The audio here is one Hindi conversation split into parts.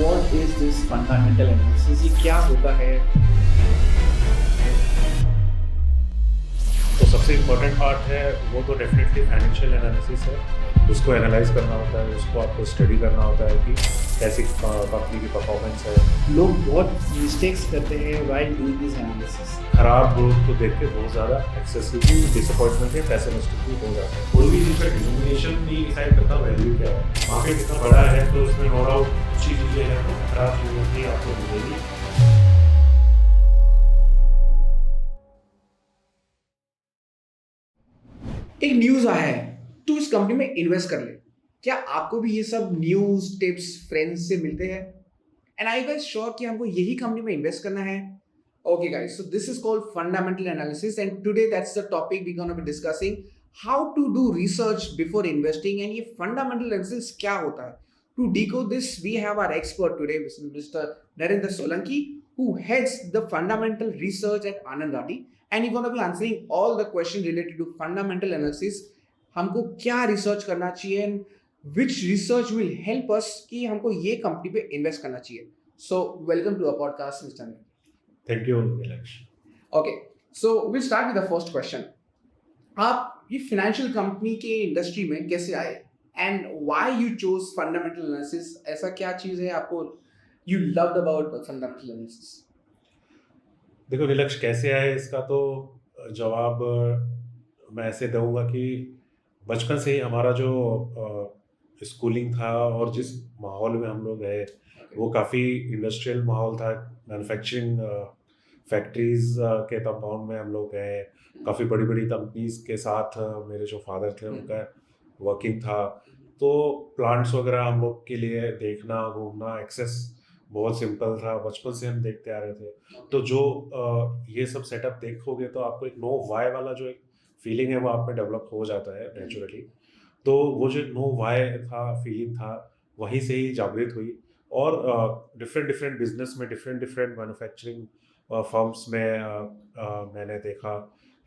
What is this fundamental analysis? ये क्या होता है? तो सबसे इम्पोर्टेंट पार्ट है वो तो डेफिनेटली फाइनेंशियल एनालिसिस है। उसको एनालाइज करना होता है, उसको आपको स्टडी करना होता है कि कैसी कंपनी की परफॉर्मेंस है। लोग बहुत मिस्टेक्स करते हैं while doing this analysis. खराब ग्रोथ को देख के बहुत ज़्यादा एक्सेसिव डिसअपॉइंटमेंट या पैसिमिस्टिक भी हो जाता है। कोई भी चीज़ का डिनोमिनेशन नहीं डिसाइड करता वैल्यू क्या है। मार्केट इतना बड़ा है तो उसमें नो डाउट अच्छी चीज़ें हैं तो खराब चीज़ें भी आपको मिलेगी। एक न्यूज आया है, तू इस कंपनी में इन्वेस्ट कर ले। क्या आपको भी ये सब न्यूज टिप्स फ्रेंड्स से मिलते हैं? एंड आई वाज श्योर कि हमको यही कंपनी में इन्वेस्ट करना है। Okay, guys, so this is called fundamental analysis, and today that's the topic we're going to be discussing how to do research before investing. And ये fundamental analysis क्या होता है? To decode this, we have our expert today, Mr. Narendra Solanki, who heads the fundamental research at Anand Rathi, and he's going to be answering all the questions related to fundamental analysis. हमको क्या रिसर्च करना चाहिए and which research will help us कि हमको ये कंपनी पे इन्वेस्ट करना चाहिए. So welcome to our podcast, Mr. Narendra. Thank you Neelaksh. Okay, so we'll start with the first question. आप ये फाइनेंशियल कंपनी के इंडस्ट्री में कैसे आए and why you chose fundamental analysis? ऐसा क्या चीज है आपको you loved about fundamental analysis? देखो नीलक्ष, कैसे आए इसका तो जवाब मैं ऐसे दूंगा कि बचपन से ही हमारा जो स्कूलिंग था और जिस माहौल में हम लोग गए वो काफ़ी इंडस्ट्रियल माहौल था। मैन्युफैक्चरिंग फैक्ट्रीज के कंपाउंड में हम लोग गए। काफ़ी बड़ी बड़ी कंपनीज के साथ मेरे जो फादर थे उनका वर्किंग था। तो प्लांट्स वगैरह हम लोग के लिए देखना घूमना एक्सेस बहुत सिंपल था, बचपन से हम देखते आ रहे थे। तो जो ये सब सेटअप देखोगे तो आपको एक नो वाई वाला जो एक फीलिंग है वो आप में डेवलप हो जाता है नेचुरली। तो वो जो नो वाई था फीलिंग था वहीं से ही जागृत हुई। और डिफरेंट डिफरेंट बिजनेस में डिफरेंट डिफरेंट मैन्युफैक्चरिंग फर्म्स में मैंने देखा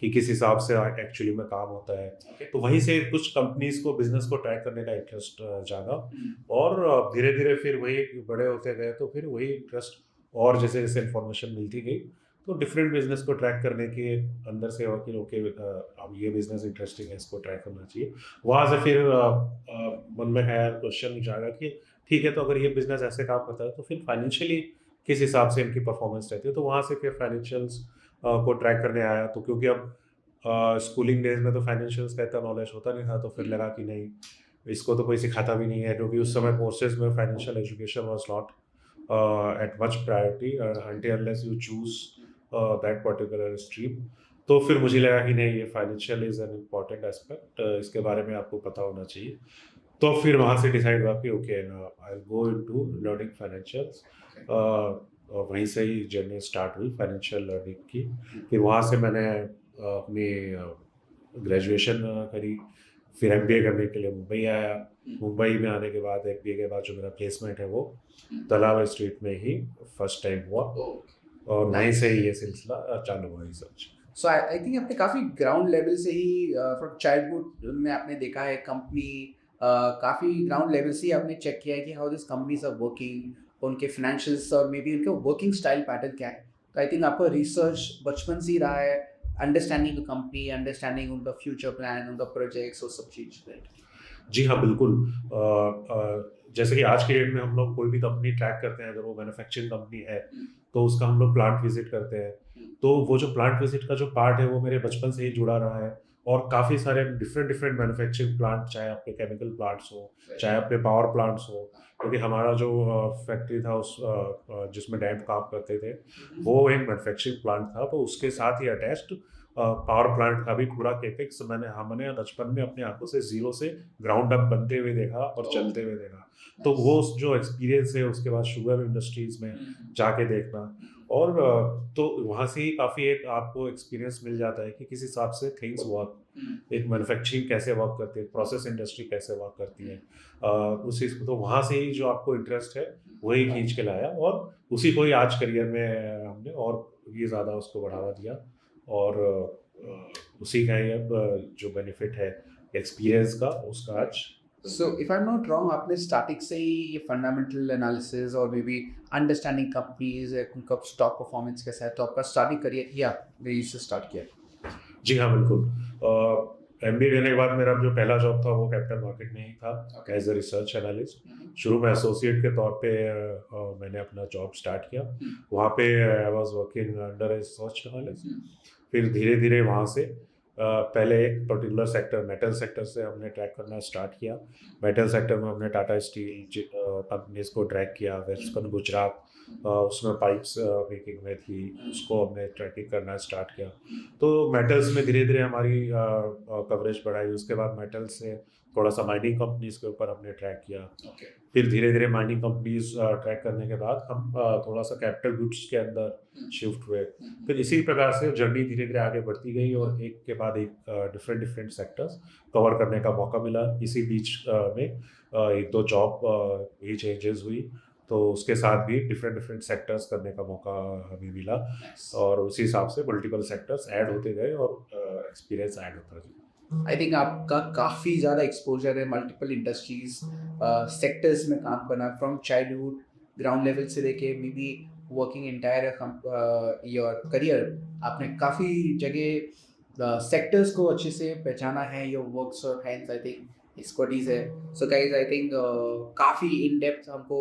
कि किस हिसाब से एक्चुअली में काम होता है। तो वहीं से कुछ कंपनीज को बिजनेस को ट्रैक करने का इंटरेस्ट जागा और धीरे धीरे फिर वही बड़े होते गए तो फिर वही इंटरेस्ट और जैसे जैसे इन्फॉर्मेशन मिलती गई तो डिफरेंट बिजनेस को ट्रैक करने के अंदर से और कि ओके अब ये बिजनेस इंटरेस्टिंग है इसको ट्रैक करना चाहिए। वहाँ से फिर मन में है क्वेश्चन जागा कि ठीक है तो अगर ये बिजनेस ऐसे काम करता है तो फिर फाइनेंशियली किस हिसाब से इनकी परफॉर्मेंस रहती है। तो वहाँ से फिर फाइनेंशियल्स को ट्रैक करने आया। तो क्योंकि अब स्कूलिंग डेज में तो फाइनेंशियल्स का इतना नॉलेज होता नहीं था तो फिर लगा कि नहीं इसको तो कोई सिखाता भी नहीं है, क्योंकि उस समय कोर्सेज में financial education was not at much priority until unless you choose that particular stream। तो फिर मुझे लगा कि नहीं ये financial is an important aspect, इसके बारे में आपको पता होना चाहिए। तो फिर वहाँ से डिसाइड हुआ कि okay I will go into learning financials. वहीं से ही जर्नी स्टार्ट हुई फाइनेंशियल लर्निंग की। फिर वहाँ से मैंने अपनी ग्रेजुएशन करी। फिर एमबीए करने के लिए मुंबई आया। मुंबई में आने के बाद एमबीए के बाद जो मेरा प्लेसमेंट है वो तलावा स्ट्रीट में ही फर्स्ट टाइम हुआ और वहीं से ही ये सिलसिला चालू हुआ रिसर्च। सो आई थिंक आपने काफ़ी ग्राउंड लेवल से ही फ्रॉम चाइल्डहुड में आपने देखा है कंपनी, काफ़ी ग्राउंड लेवल से ही आपने चेक किया है कि how this companies are working, उनके फाइनेंशियल्स और मे बी उनके वर्किंग स्टाइल पैटर्न क्या है। तो आई थिंक आपका रिसर्च बचपन से ही रहा है, अंडरस्टैंडिंग द कंपनी, अंडरस्टैंडिंग उनका फ्यूचर प्लान, उनका प्रोजेक्ट्स, वो सब चीज़, राइट? जी हाँ, बिल्कुल। जैसे कि आज के डेट में हम लोग कोई भी कंपनी ट्रैक करते हैं, अगर वो मैन्युफैक्चरिंग कंपनी है तो उसका हम लोग प्लांट विजिट करते हैं। तो वो जो प्लांट विजिट का जो पार्ट है वो मेरे बचपन से ही जुड़ा रहा है। और काफ़ी सारे डिफरेंट डिफरेंट मैन्युफैक्चरिंग प्लांट, चाहे आपके केमिकल प्लांट्स हो चाहे आपके पावर प्लांट्स हो, क्योंकि हमारा जो फैक्ट्री था उस जिसमें डैड काम करते थे वो एक मैन्युफैक्चरिंग प्लांट था। तो उसके साथ ही अटैच्ड पावर प्लांट का भी पूरा केपेक्स हमने बचपन में अपनी आंखों से जीरो से ग्राउंड अप बनते हुए देखा और चलते हुए देखा। तो वो जो एक्सपीरियंस है उसके बाद शुगर इंडस्ट्रीज में जाके देखना और तो वहाँ से ही काफ़ी एक आपको एक्सपीरियंस मिल जाता है कि किस हिसाब से थिंग्स वर्क, एक मैन्युफैक्चरिंग कैसे वर्क करती है, प्रोसेस इंडस्ट्री कैसे वर्क करती है। उसी तो वहाँ से ही जो आपको इंटरेस्ट है वही खींच के लाया और उसी को ही आज करियर में हमने और ये ज़्यादा उसको बढ़ावा दिया। और उसी का ही अब जो बेनिफिट है एक्सपीरियंस का उसका आज so if I am not wrong, आपने स्टार्टिंग से ही ये फंडामेंटल एनालिसिस और मे बी अंडरस्टैंडिंग कंपनीज, उनका स्टॉक परफॉर्मेंस कैसा है, तो आपका स्टार्टिंग करियर या यही से स्टार्ट किया? जी हाँ, बिल्कुल। एमबीए करने के बाद मेरा जो पहला जॉब था वो कैपिटल मार्केट में ही था, Okay. As a research analyst. शुरू में एसोसिएट के तौर पे मैंने अपना जॉब स्टार्ट किया। वहाँ पे I was working under a research analyst. फिर धीरे धीरे वहाँ से पहले एक पर्टिकुलर सेक्टर, मेटल सेक्टर से हमने ट्रैक करना स्टार्ट किया। मेटल सेक्टर में हमने टाटा स्टील कंपनीज को ट्रैक किया, वेस्टर्न गुजरात उसमें पाइप्स मेकिंग में थी, उसको हमने ट्रैकिंग करना स्टार्ट किया। तो मेटल्स में धीरे धीरे हमारी कवरेज बढ़ाई। उसके बाद मेटल से थोड़ा सा माइनिंग कंपनीज के ऊपर हमने ट्रैक किया। Okay. फिर धीरे धीरे माइनिंग कंपनीज ट्रैक करने के बाद हम थोड़ा सा कैपिटल गुड्स के अंदर शिफ्ट हुए। फिर इसी प्रकार से जर्नी धीरे धीरे आगे बढ़ती गई और एक के बाद एक डिफरेंट डिफरेंट सेक्टर्स कवर करने का मौका मिला। इसी बीच में एक दो जॉब भी चेंजेस हुई, तो उसके साथ भी डिफरेंट डिफरेंट सेक्टर्स करने का मौका हमें मिला। और उसी हिसाब से मल्टीपल सेक्टर्स ऐड होते गए और एक्सपीरियंस ऐड होता गया। आई थिंक आपका काफ़ी ज़्यादा एक्सपोजर है मल्टीपल इंडस्ट्रीज सेक्टर्स में काम करना, फ्रॉम चाइल्डहुड ग्राउंड लेवल से लेके may be working entire your career. आपने काफ़ी जगह सेक्टर्स को अच्छे से पहचाना है, योर वर्क्स और हैंड्स आई थिंक एक्सपर्टीज है। सो गाइस आई थिंक काफ़ी इन डेप्थ हमको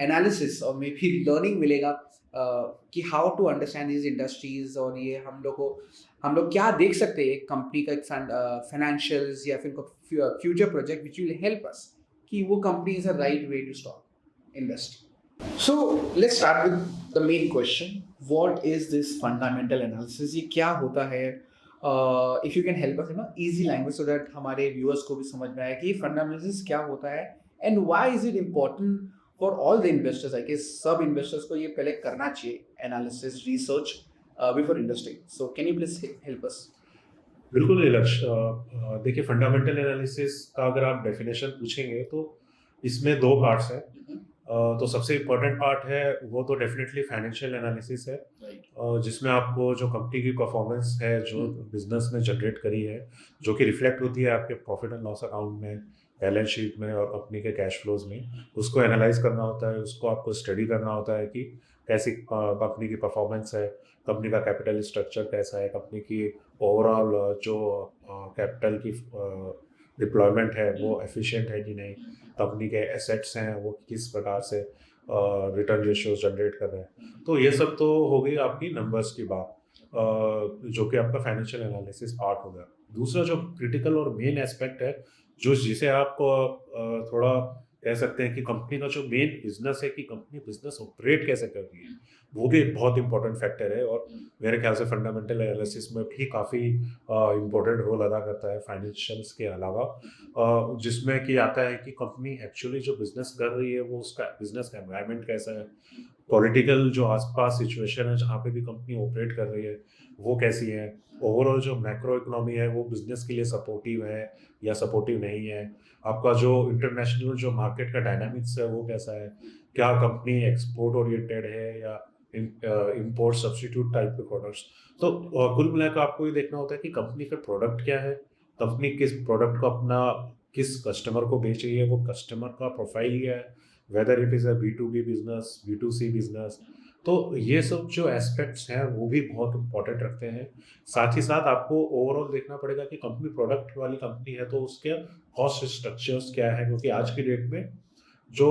एनालिसिस और मे बी लर्निंग मिलेगा कि how to understand this industries, और ये हम लोग क्या देख सकते हैं एक कंपनी का, एक फाइनेंशियल्स या फिर future project which will help us कि वो company is a right way to stock invest. So let's start with the main question, what is this fundamental analysis? ये क्या होता है? If you can help us in easy language so that हमारे व्यूअर्स को भी समझ में आए कि फंडामेंटल्स क्या होता है and why is it important for all the investors. I guess सब इन्वेस्टर्स को ये पहले करना चाहिए, analysis research before investing. So can you please help us? बिल्कुल लक्ष्य, देखिए फंडामेंटल एनालिसिस का अगर आप डेफिनेशन पूछेंगे तो इसमें दो पार्ट्स हैं। तो सबसे इम्पोर्टेंट पार्ट है वो तो डेफिनेटली फाइनेंशियल एनालिसिस है, जिसमें आपको जो कंपनी की परफॉर्मेंस है जो बिजनेस में जनरेट करी है, जो कि रिफ्लेक्ट होती है आपके प्रॉफिट एंड लॉस अकाउंट में, बैलेंस शीट में और कंपनी के कैश फ्लोज में, उसको एनालाइज करना होता है। उसको आपको स्टडी करना होता है कि कैसी कंपनी की परफॉर्मेंस है, कंपनी का कैपिटल स्ट्रक्चर कैसा है, कंपनी की ओवरऑल जो कैपिटल की डिप्लॉयमेंट है वो एफिशिएंट है कि नहीं, कंपनी के एसेट्स हैं वो किस प्रकार से रिटर्न रेशियोज जनरेट कर रहे हैं। तो ये सब तो हो गई आपकी नंबर्स की बात, जो कि आपका फाइनेंशियल एनालिसिस पार्ट हो गया। दूसरा जो क्रिटिकल और मेन एस्पेक्ट है, जो जिसे आप थोड़ा कह सकते हैं कि कंपनी का जो मेन बिजनेस है कि कंपनी बिजनेस ऑपरेट कैसे कर रही है, वो भी एक बहुत इंपॉर्टेंट फैक्टर है। और मेरे ख्याल से फंडामेंटल एनालिसिस में भी काफ़ी इंपॉर्टेंट रोल अदा करता है फाइनेंशियल्स के अलावा, जिसमें कि आता है कि कंपनी एक्चुअली जो बिजनेस कर रही है वो उसका बिजनेस का एनवायरनमेंट कैसा है, पॉलिटिकल जो आसपास सिचुएशन है जहाँ पे भी कंपनी ऑपरेट कर रही है वो कैसी है, ओवरऑल जो मैक्रो इकोनॉमी है वो बिजनेस के लिए सपोर्टिव है या सपोर्टिव नहीं है, आपका जो इंटरनेशनल जो मार्केट का डायनामिक्स है वो कैसा है, क्या कंपनी एक्सपोर्ट ओरिएंटेड है या इंपोर्ट सब्स्टिट्यूट टाइप के प्रोडक्ट्स। तो कुल मिलाकर आपको ये देखना होता है कि कंपनी का प्रोडक्ट क्या है, कंपनी किस प्रोडक्ट को अपना किस कस्टमर को बेच रही है, वो कस्टमर का प्रोफाइल क्या है, whether it is a B2B business, B2C business. तो ये सब जो एस्पेक्ट्स हैं वो भी बहुत इंपॉर्टेंट रखते हैं। साथ ही साथ आपको ओवरऑल देखना पड़ेगा कि कंपनी प्रोडक्ट वाली कंपनी है तो उसके कॉस्ट स्ट्रक्चर्स क्या है, क्योंकि आज की डेट में जो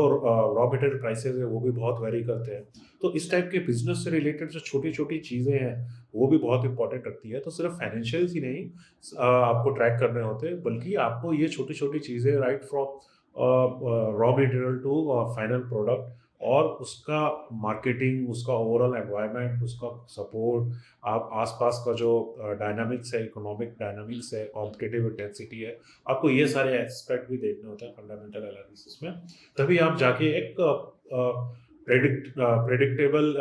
रॉ मटेरियल प्राइसेस है वो भी बहुत वेरी करते हैं। तो इस टाइप के बिजनेस से रिलेटेड जो छोटी छोटी चीज़ें हैं वो भी बहुत इंपॉर्टेंट रखती है। तो सिर्फ फाइनेंशियल्स ही नहीं आपको ट्रैक करने होते हैं, बल्कि आपको ये छोटी छोटी चीज़ें right from raw material to final product और उसका मार्केटिंग, उसका ओवरऑल एनवायरनमेंट, उसका सपोर्ट, आप आसपास का जो डायनामिक्स है, इकोनॉमिक डायनामिक्स है, कॉम्पिटिटिव इंटेंसिटी है, आपको ये सारे एस्पेक्ट भी देखने होते हैं फंडामेंटल एनालिसिस में। तभी आप जाके एक प्रेडिक्टेबल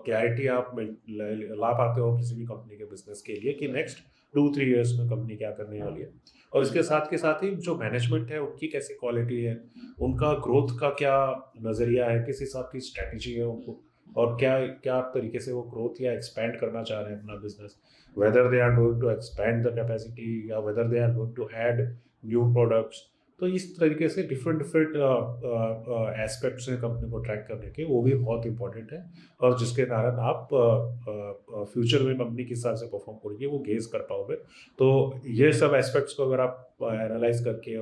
क्लैरिटी आप ला पाते हो किसी भी कंपनी के बिजनेस के लिए कि नेक्स्ट 2-3 ईयर्स में कंपनी क्या करने वाली है। और इसके साथ के साथ ही जो मैनेजमेंट है उनकी कैसी क्वालिटी है, उनका ग्रोथ का क्या नज़रिया है, किस हिसाब की स्ट्रैटेजी है उनको, और क्या क्या तरीके से वो ग्रोथ या एक्सपैंड करना चाह रहे हैं अपना business, whether they are going to expand the capacity या whether they are going to add new products, तो इस तरीके से डिफरेंट डिफरेंट एस्पेक्ट्स हैं कंपनी को ट्रैक करने के, वो भी बहुत इंपॉर्टेंट है, और जिसके कारण आप फ्यूचर में कंपनी किस हिसाब से परफॉर्म करेगी वो गेज कर पाओगे। तो ये सब एस्पेक्ट्स को अगर आप एनालाइज करके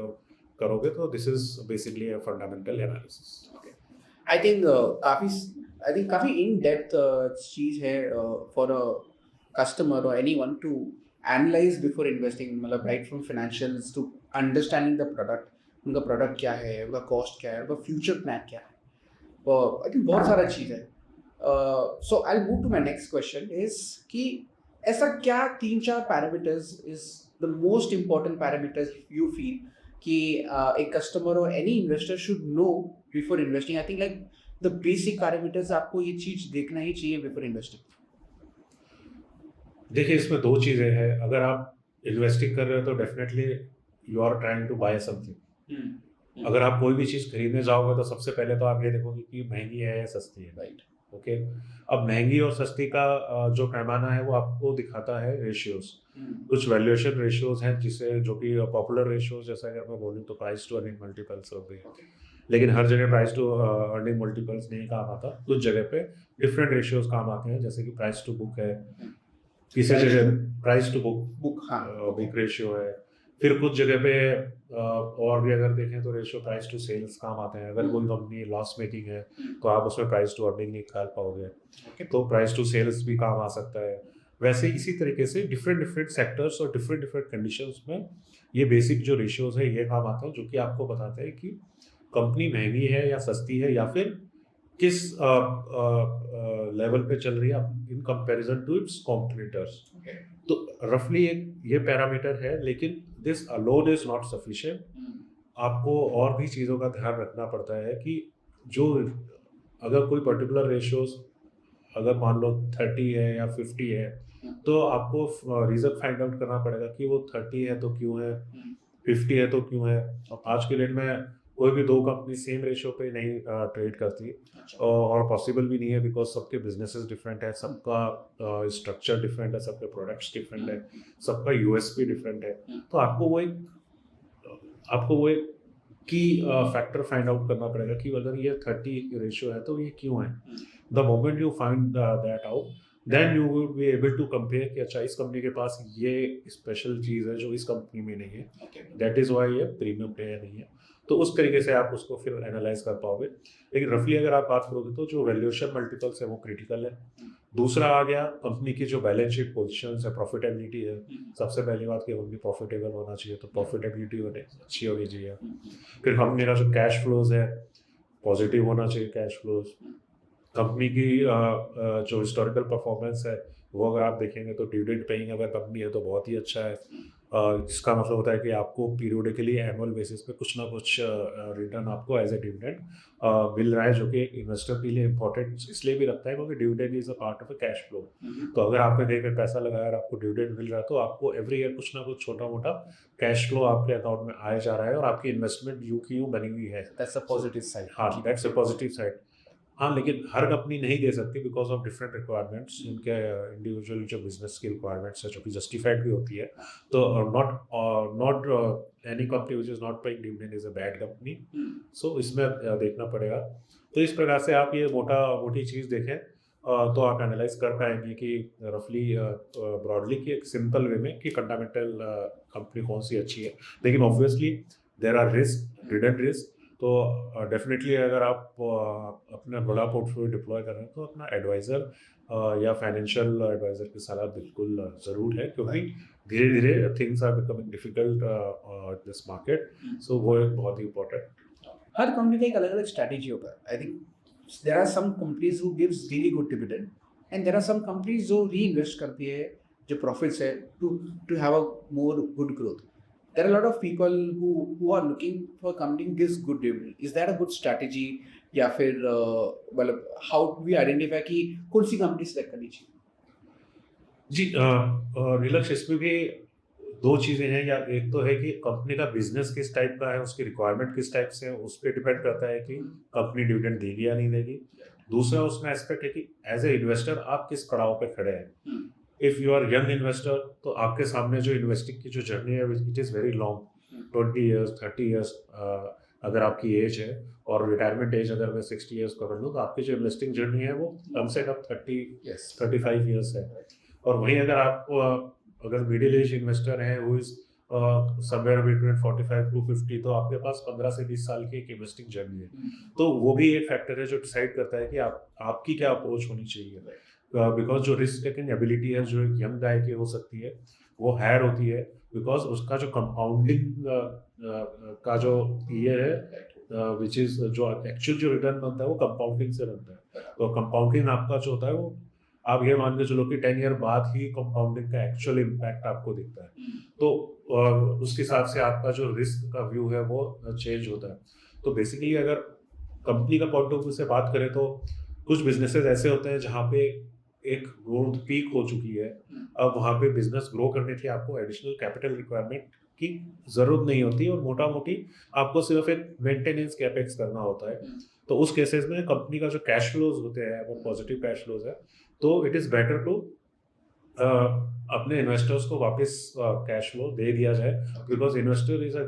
करोगे तो this is basically a fundamental analysis. I think काफ़ी इन डेप्थ चीज़ है फॉर अ कस्टमर और anyone to analyse before investing, मतलब right from financials to understanding the product, उनका प्रोडक्ट क्या है, उनका कॉस्ट क्या है, उनका फ्यूचर प्लान क्या है। आई थिंक बहुत सारा चीज़ है। So I move to my next question is कि ऐसा क्या 3-4 parameters is the most important parameters you feel कि एक कस्टमर और any investor should know before investing? I think like the basic parameters, आपको ये चीज़ देखना ही चाहिए बिफोर इन्वेस्टिंग। देखिए, इसमें दो चीज़ें हैं। अगर आप इन्वेस्टिंग कर रहे हो तो definitely you are trying to buy something. अगर आप कोई भी चीज़ खरीदने जाओगे तो सबसे पहले तो आप ये देखोगे कि महंगी है या सस्ती है, राइट। ओके। अब महंगी और सस्ती का जो पैमाना है वो आपको दिखाता है रेशियोज। कुछ वैल्यूएशन रेशियोज हैं जिसे जो कि पॉपुलर रेशियोज, जैसा अगर मैं बोलूँ तो प्राइस टू अर्निंग मल्टीपल्स हो गई, लेकिन हर जगह प्राइस टू अर्निंग मल्टीपल्स नहीं काम आता। कुछ जगह पे डिफरेंट रेशियोज काम आते हैं, जैसे कि प्राइस टू बुक है, किसी जगह price to book big ratio है। फिर कुछ जगह पे और भी अगर देखें तो रेशियो प्राइस टू सेल्स काम आते हैं। अगर कोई कंपनी लॉस मेकिंग है तो आप उसमें प्राइस टू अर्निंग निकाल पाओगे, तो प्राइस टू सेल्स भी काम आ सकता है। वैसे इसी तरीके से डिफरेंट डिफरेंट सेक्टर्स और डिफरेंट डिफरेंट कंडीशंस में ये बेसिक जो रेशियोज है ये काम आते हैं, जो कि आपको बताते हैं कि कंपनी महंगी है या सस्ती है, या फिर किस लेवल पे चल रही है in comparison to its competitors. तो रफली एक ये पैरामीटर है, लेकिन this alone is not sufficient. आपको और भी चीज़ों का ध्यान रखना पड़ता है कि जो अगर कोई पर्टिकुलर रेशियोज अगर मान लो 30 है या 50 है, तो आपको रीज़न फाइंड आउट करना पड़ेगा कि वो 30 है तो क्यों है, 50 है तो क्यों है। आज के डेट में कोई भी दो कंपनी सेम रेशियो पे नहीं ट्रेड करती, और पॉसिबल भी नहीं है, बिकॉज सबके बिजनेसेस डिफरेंट है, सबका स्ट्रक्चर डिफरेंट है, सबके प्रोडक्ट्स डिफरेंट है, सबका यूएसपी डिफरेंट है। तो आपको वो एक की फैक्टर फाइंड आउट करना पड़ेगा कि अगर ये 30 रेशियो है तो ये क्यों है। The moment you find that out, then you will be able to compare कि अच्छा इस कंपनी के पास ये स्पेशल चीज़ है जो इस कंपनी में नहीं है, दैट इज़ वाई ये प्रीमियम प्लेयर नहीं है। तो उस तरीके से आप उसको फिर एनालाइज कर पाओगे। लेकिन रफली अगर आप बात करोगे तो जो वैल्यूएशन मल्टीपल्स है वो क्रिटिकल है। दूसरा आ गया कंपनी की जो बैलेंस शीट पोजीशन है, प्रॉफिटेबिलिटी है। सबसे पहली बात कि कंपनी प्रॉफिटेबल होना चाहिए, तो प्रॉफिटेबिलिटी अच्छी होनी चाहिए। फिर कंपनी का जो कैश फ्लोज है पॉजिटिव होना चाहिए, कैश फ्लोज। कंपनी की जो हिस्टोरिकल परफॉर्मेंस है वो अगर आप देखेंगे तो डिविडेंड पेइंग अगर कंपनी है तो बहुत ही अच्छा है। जिसका मतलब होता है कि आपको पीरियडिकली एनुअल बेसिस पे कुछ ना कुछ रिटर्न आपको एज ए डिविडेंड मिल रहा है, जो कि इन्वेस्टर के लिए इंपॉर्टेंट इसलिए भी रखता है क्योंकि dividend is a part of a cash flow. तो अगर आपने कहीं पे पैसा लगाया और आपको डिविडेंड मिल रहा है तो आपको एवरी ईयर कुछ ना कुछ छोटा मोटा कैश फ्लो आपके अकाउंट में आया जा रहा है, और आपकी इन्वेस्टमेंट यू की यू बनी हुई है। That's a positive side. हाँ, दैट्स अ पॉजिटिव साइड। हाँ, लेकिन हर कंपनी नहीं दे सकती बिकॉज ऑफ डिफरेंट रिक्वायरमेंट्स। उनके इंडिविजुअल जो बिजनेस की रिक्वायरमेंट्स है जो कि जस्टिफाइड भी होती है। तो not any company which is not paying dividend is a bad company. So इसमें देखना पड़ेगा। तो इस प्रकार से आप ये मोटी चीज़ देखें तो आप एनालाइज कर पाएंगे कि रफली ब्रॉडली की एक सिंपल वे में कि फंडामेंटल कंपनी कौन सी अच्छी है। लेकिन obviously there are risk, hidden risk. तो डेफिनेटली अगर आप अपना बड़ा पोर्टफोलियो डिप्लॉय कर रहे हैं तो अपना एडवाइज़र या फाइनेंशियल एडवाइज़र की सलाह बिल्कुल ज़रूर है, क्योंकि धीरे धीरे things are becoming difficult this market. So वो एक बहुत ही इम्पोर्टेंट। हर कंपनी का एक अलग अलग स्ट्रैटेजी होता है। I think there are some companies who gives really good dividend and there are some companies जो री इन्वेस्ट करती है जो प्रॉफिट्स है to have a more good growth. There are a lot of people who are looking for company gives good dividend. Is that a good strategy? या फिर मतलब how do we identify कि कौन सी कंपनी सेलेक्ट करनी चाहिए? जी, रिलक्स इसमें भी दो चीज़ें हैं। या एक तो है कि कंपनी का बिजनेस किस टाइप का है, उसकी रिक्वायरमेंट किस टाइप से है, उस पर डिपेंड करता है कि कंपनी डिविडेंड देगी या नहीं देगी। दूसरा उसमें एस्पेक्ट है कि एज ए इन्वेस्टर आप किस पड़ाव पे खड़े हैं। If you are young investor तो आपके सामने जो इन्वेस्टिंग की जो जर्नी है it is very long. 20 years 30 years अगर आपकी एज है और रिटायरमेंट एज अगर मैं 60 ईयर्स पकड़ लूँ तो आपकी जो इन्वेस्टिंग जर्नी है वो कम से कम 35 ईयर्स है। और वहीं अगर आप अगर मिडिल एज इन्वेस्टर है who is somewhere between 45 to 50, तो आपके पास 15 से 20 साल की एक इन्वेस्टिंग जर्नी है। तो वो भी एक फैक्टर है जो डिसाइड करता है कि आपकी क्या अप्रोच होनी चाहिए। बिकॉज जो रिस्क टेकिंग एबिलिटी है जो एक यंग गाय की हो सकती है वो हायर होती है, बिकॉज उसका जो कंपाउंडिंग का जो ये है विच इज जो एक्चुअल जो रिटर्न बनता है वो कंपाउंडिंग से बनता है। तो कंपाउंडिंग आपका जो होता है वो आप ये मान के चलो कि 10 ईयर बाद ही कंपाउंडिंग का एक्चुअल इम्पैक्ट आपको दिखता है। तो उस हिसाब से आपका जो रिस्क का व्यू है वो चेंज होता है। तो बेसिकली अगर कंपनी का पॉइंट ऑफ व्यू से बात करें तो कुछ बिजनेसेस ऐसे होते हैं जहाँ पे एक ग्रोथ पीक हो चुकी है, अब वहाँ पे बिजनेस ग्रो करने के लिए आपको एडिशनल कैपिटल रिक्वायरमेंट की जरूरत नहीं होती और मोटा मोटी आपको सिर्फ एक मेंटेनेंस कैपेक्स करना होता है। तो उस केसेस में कंपनी का जो कैश फ्लोज होते हैं वो पॉजिटिव कैश फ्लोज है, तो इट इज बेटर टू अपने इन्वेस्टर्स को वापस कैश फ्लो दे दिया जाए, because investor is a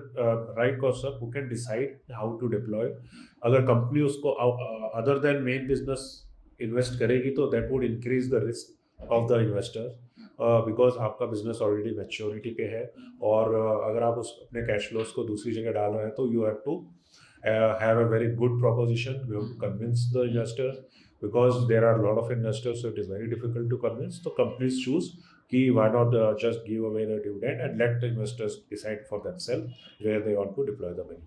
right person who can decide how to deploy. अगर कंपनी उसको other than main business invest करेगी तो that would increase the risk of the investor, because आपका बिजनेस ऑलरेडी मैच्योरिटी पे है। और अगर आप उस अपने कैश फ्लोज को दूसरी जगह डाल रहे हैं तो you have to have a very good proposition. You have to convince the investors, because there are a lot of investors, so it is very difficult to convince. So companies choose कि why not just give away the dividend and let the investors decide for themselves where they want to deploy the money.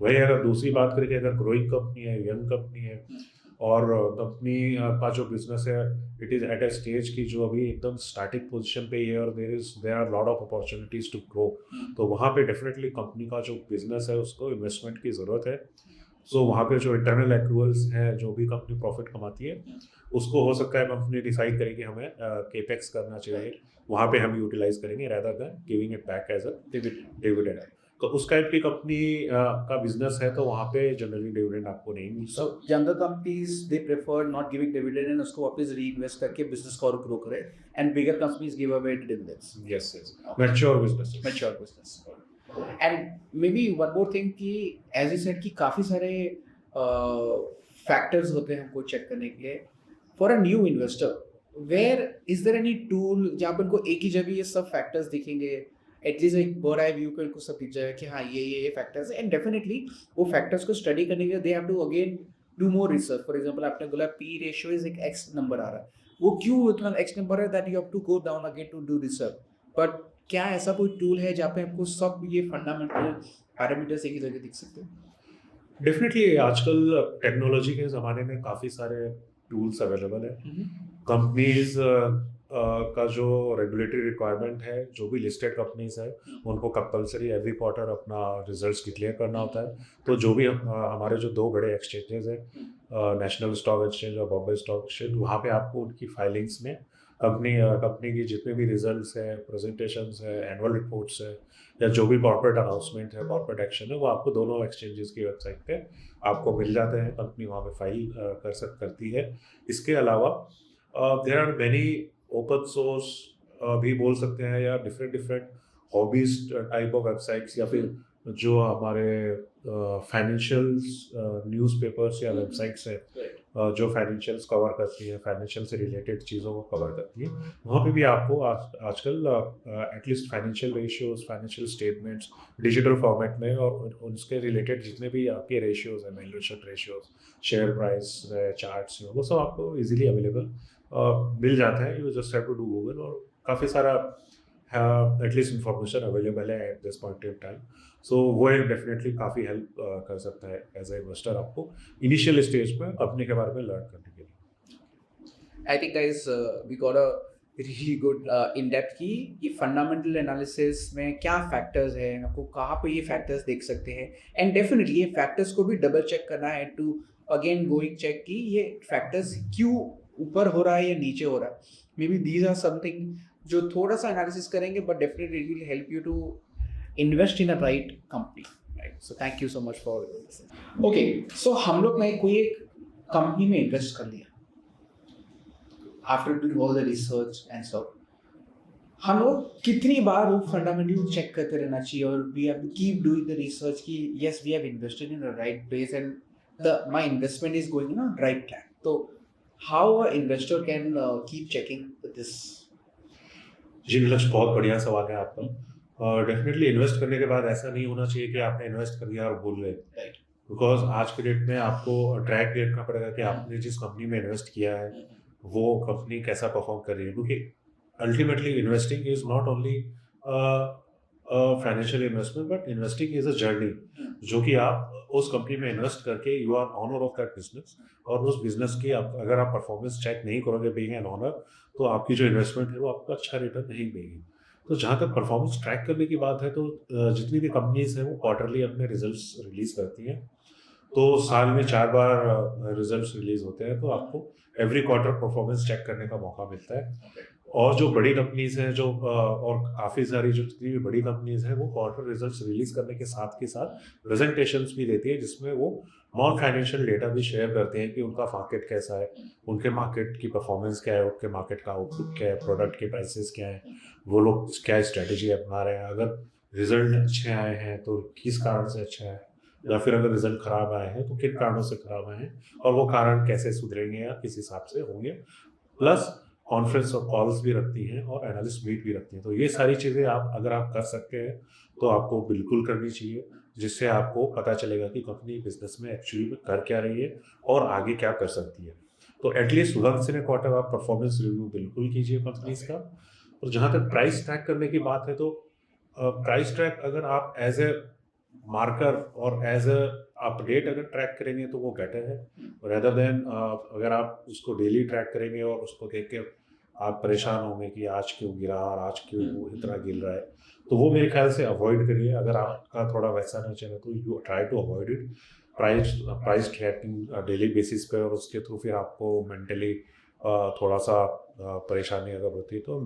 वही अगर दूसरी बात करें कि अगर ग्रोइंग कंपनी है, यंग कंपनी है और कंपनी का जो बिजनेस है it is at a stage की जो अभी एकदम स्टार्टिंग पोजीशन पे ही है और there are lot of opportunities to grow, तो वहाँ पे डेफिनेटली कंपनी का जो बिजनेस है उसको इन्वेस्टमेंट की ज़रूरत है। सो वहाँ पे जो इंटरनल एक्रूवल्स हैं जो भी कंपनी प्रॉफिट कमाती है उसको हो सकता है कंपनी डिसाइड करे कि हमें केपेक्स करना चाहिए, वहाँ पे हम यूटिलाइज करेंगे rather than giving it back as a dividend. तो उस टाइप की कंपनी का बिजनेस है तो वहाँ पे जनरली डिविडेंड आपको नहीं मिलता। So younger companies they prefer not giving dividend and उसको वापस reinvest करके business को और grow करे, and bigger companies give away dividends. Yes, mature businesses. Mature business. And maybe one more thing कि as you said कि काफी सारे factors होते हैं हमको check करने के लिए for a new investor. Where is there any tool जहाँ पर उनको एक ही जगह ये सब factors दिखेंगे, एटलीस्ट एक बर्ड आई व्यू पे उनको सब दिख जाएगा कि हाँ ये फैक्टर्स है, एंड डेफिनेटली वो फैक्टर्स को स्टडी करने के लिए they have to again do more research. For example आपने बोला पी रेशियो इज एक एक्स नंबर आ रहा है, वो क्यों इतना एक्स नंबर है that you have to go down again to do research. But क्या ऐसा कोई टूल है जहाँ पे आपको सब ये फंडामेंटल पैरामीटर्स एक ही जगह दिख सकते हैं? डेफिनेटली आजकल टेक्नोलॉजी के ज़माने में काफ़ी सारे टूल्स अवेलेबल है। कंपनीज का जो रेगुलेटरी रिक्वायरमेंट है, जो भी लिस्टेड कंपनीज है उनको कंपलसरी एवरी क्वार्टर अपना रिजल्ट्स डिक्लेयर करना होता है। तो जो भी हमारे जो दो बड़े एक्सचेंजेस हैं, नेशनल स्टॉक एक्सचेंज और बॉम्बे स्टॉक एक्सचेंज, वहाँ पे आपको उनकी फाइलिंग्स में कंपनी की जितने भी रिजल्ट्स हैं, प्रेजेंटेशंस है, एनुअल रिपोर्ट्स है या जो भी कॉर्पोरेट अनाउंसमेंट है, कॉर्पोरेट एक्शन है, वो आपको दोनों एक्सचेंजेस की वेबसाइट पे आपको मिल जाते हैं। कंपनी वहाँ पे फाइल करती है। इसके अलावा there are many open source भी बोल सकते हैं या different hobbies type of websites या फिर जो हमारे फाइनेंशियल न्यूज़पेपर्स या वेबसाइट्स है जो फाइनेंशियल्स कवर करती है, फाइनेंशियल से रिलेटेड चीज़ों को कवर करती है, वहाँ पे भी आपको आजकल at least financial ratios, financial statements digital format में और उनके रिलेटेड जितने भी आपके रेशियोज हैं, valuation ratios, share price charts, वो सब आपको इजीली अवेलेबल मिल जाता है। You just have to do Google और काफ़ी सारा एटलीस्ट इंफॉर्मेशन अवेलेबल है at this point in time. So वो एक डेफिनेटली काफ़ी हेल्प कर सकता है एज ए इन्वेस्टर आपको इनिशियल स्टेज पर कंपनी के बारे में लर्न करने के लिए। I think guys we got a really good in depth की ये फंडामेंटल एनालिसिस में क्या फैक्टर्स हैं, आपको कहाँ पे ये फैक्टर्स देख सकते हैं, एंड डेफिनेटली ये फैक्टर्स को भी डबल चेक करना है टू अगेन गोइंग चेक कि ये फैक्टर्स क्यों ऊपर हो रहा है या नीचे हो रहा है। May be these are something जो थोड़ा सा एनालिसिस करेंगे but definitely it will help you to invest in a right company, right? So thank you so much for this. Okay, so हम लोग ने कोई एक कंपनी में इन्वेस्ट कर लिया after doing all the research and सब, हम लोग कितनी बार वो फंडामेंटल चेक करते रहना चाहिए और we have to keep doing the research कि yes we have invested in the right place and the my investment is going in a right track. तो how a investor can keep checking this? जी नीलक्ष, बहुत बढ़िया सवाल है आपका। और डेफिनेटली इन्वेस्ट करने के बाद ऐसा नहीं होना चाहिए कि आपने इन्वेस्ट कर दिया और भूल गए। राइट. बिकॉज आज के डेट में आपको ट्रैक भी रखना पड़ेगा कि आपने जिस कंपनी में इन्वेस्ट किया है वो कंपनी कैसा परफॉर्म कर रही है, क्योंकि ultimately investing is not only financial investment but investing is a journey, जो कि आप उस कंपनी में इन्वेस्ट करके you are owner of that business, और उस बिजनेस की अगर आप परफॉर्मेंस चेक नहीं करोगे बीइंग एन ऑनर, तो आपकी जो इन्वेस्टमेंट है वो आपको अच्छा रिटर्न नहीं देगी। तो जहाँ तक परफॉर्मेंस ट्रैक करने की बात है, तो जितनी भी कंपनीज हैं वो क्वार्टरली अपने रिजल्ट्स रिलीज करती हैं। तो साल में 4 बार रिजल्ट्स रिलीज होते हैं, तो आपको एवरी क्वार्टर परफॉर्मेंस चेक करने का मौका मिलता है। और जो बड़ी कंपनीज हैं जो और काफ़ी सारी जो जितनी भी बड़ी कंपनीज हैं वो क्वार्टर रिजल्ट्स रिलीज करने के साथ प्रेजेंटेशंस भी देती है, जिसमें वो नॉन फाइनेंशियल डेटा भी शेयर करते हैं कि उनका मार्केट कैसा है, उनके मार्केट की परफॉर्मेंस क्या है, उनके मार्केट का आउटपुट क्या है, प्रोडक्ट के प्राइसेस क्या हैं, वो लोग क्या स्ट्रेटेजी अपना रहे हैं, अगर रिजल्ट अच्छे आए हैं तो किस कारण से अच्छा है, या फिर अगर रिजल्ट खराब आए हैं तो किन कारणों से खराब आए हैं, और वो कारण कैसे सुधरेंगे या किस हिसाब से होंगे। प्लस कॉन्फ्रेंस और कॉल्स भी रखती हैं और एनालिस्ट मीट भी रखती हैं। तो ये सारी चीज़ें आप अगर आप कर सकते हैं तो आपको बिल्कुल करनी चाहिए, जिससे आपको पता चलेगा कि कंपनी बिजनेस में एक्चुअली में कर क्या रही है और आगे क्या कर सकती है। तो at least once in a quarter आप परफॉर्मेंस रिव्यू बिल्कुल कीजिए कंपनीज का। और जहाँ तक प्राइस ट्रैक करने की बात है, तो प्राइस ट्रैक अगर आप एज ए मार्कर और एज अ अपडेट अगर ट्रैक करेंगे तो वो बेटर है, रेदर देन अगर आप उसको डेली ट्रैक करेंगे और उसको देख के आप परेशान होंगे कि आज क्यों गिरा और आज क्यों वो इतना गिर रहा है, तो वो मेरे ख्याल से अवॉइड करिए। अगर आपका थोड़ा वैसा नहीं चले तो you try to avoid it. Price tracking daily basis पे, और उसके थ्रू फिर आपको मेंटली थोड़ा सा परेशानी अगर होती है तो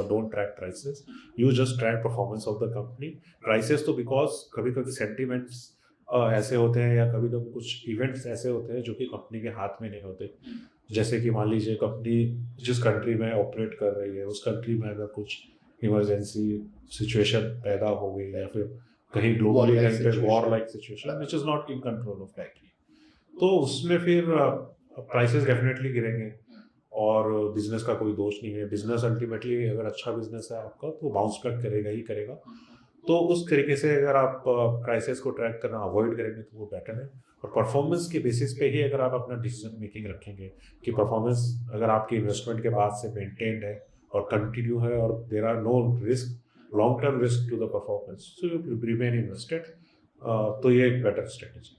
don't track prices, you just track performance of the company. Prices तो बिकॉज कभी कभी सेंटिमेंट्स ऐसे होते हैं या कभी कभी कुछ इवेंट्स ऐसे होते हैं जो कि कंपनी के हाथ में नहीं होते। जैसे कि मान लीजिए कंपनी जिस कंट्री में ऑपरेट कर रही है उस कंट्री में अगर कुछ इमरजेंसी सिचुएशन पैदा हो गई, या फिर कहीं globally war like situation which is not in control of country, तो उसमें फिर प्राइसेस डेफिनेटली गिरेंगे और बिजनेस का कोई दोष नहीं है। बिजनेस अल्टीमेटली अगर अच्छा बिजनेस है आपका तो बाउंस बैक करेगा ही करेगा। तो उस तरीके से अगर आप प्राइसेस को ट्रैक करना अवॉइड करेंगे तो वो बेटर है। और परफॉर्मेंस के बेसिस पे ही अगर आप अपना डिसीजन मेकिंग रखेंगे कि परफॉर्मेंस अगर आपकी इन्वेस्टमेंट के बाद से मेंटेन्ड है और कंटिन्यू है और there are no risk, long term risk to the performance, so you remain invested, तो ये एक better strategy.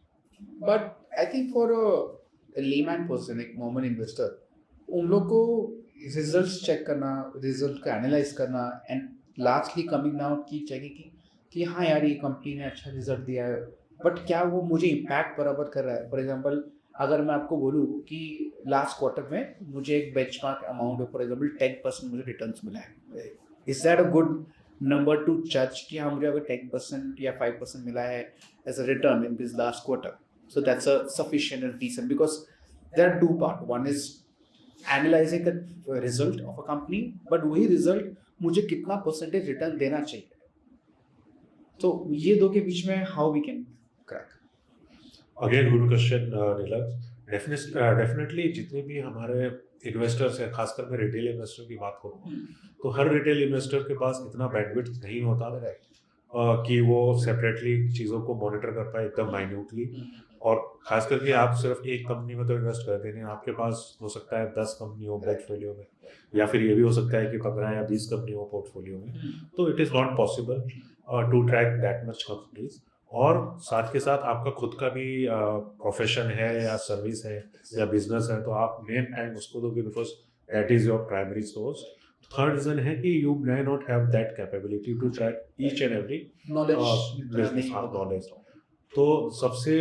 But I think for a layman person, एक कॉमन इन्वेस्टर, उन लोग को रिजल्ट्स चेक करना, रिजल्ट को एनालाइज करना एंड लास्टली कमिंग आउट की चेकिंग कि हाँ यार ये कंपनी ने अच्छा रिजल्ट दिया है, बट क्या वो मुझे इम्पैक्ट बराबर कर रहा है? फॉर एग्जांपल अगर मैं आपको बोलूँ कि लास्ट क्वार्टर में मुझे एक बेंचमार्क अमाउंट में फॉर एग्जांपल 10% मुझे रिटर्न्स मिला है, is that a good number two जज कि हाँ मुझे अगर 10% या 5% मिला है as a return in this last quarter, so that's a sufficient and decent, because there are two parts. One is analyzing the result of a company, but वही result मुझे कितना परसेंटेज रिटर्न देना चाहिए, तो ये दो के बीच में how we can crack? Again good question Nilaj. Definitely जितने भी हमारे इन्वेस्टर्स हैं, खासकर मैं रिटेल इन्वेस्टर की बात करूँ तो हर रिटेल इन्वेस्टर के पास इतना बैंडविड्थ नहीं होता कि वो सेपरेटली चीज़ों को मॉनिटर कर पाए एकदम माइन्यूटली। और खास करके आप सिर्फ एक कंपनी में तो इन्वेस्ट करते नहीं, आपके पास हो सकता है 10 कंपनी हो पोर्टफोलियो में, या फिर ये भी हो सकता है कि 15 या 20 कंपनी हो पोर्टफोलियो में। तो it is not possible to track that much companies. और साथ के साथ आपका खुद का भी प्रोफेशन है या सर्विस है या बिजनेस है, तो आप मेन टाइम उसको दोगे because that is your primary source. Third reason है कि you may not have that capability to track each and every knowledge. तो सबसे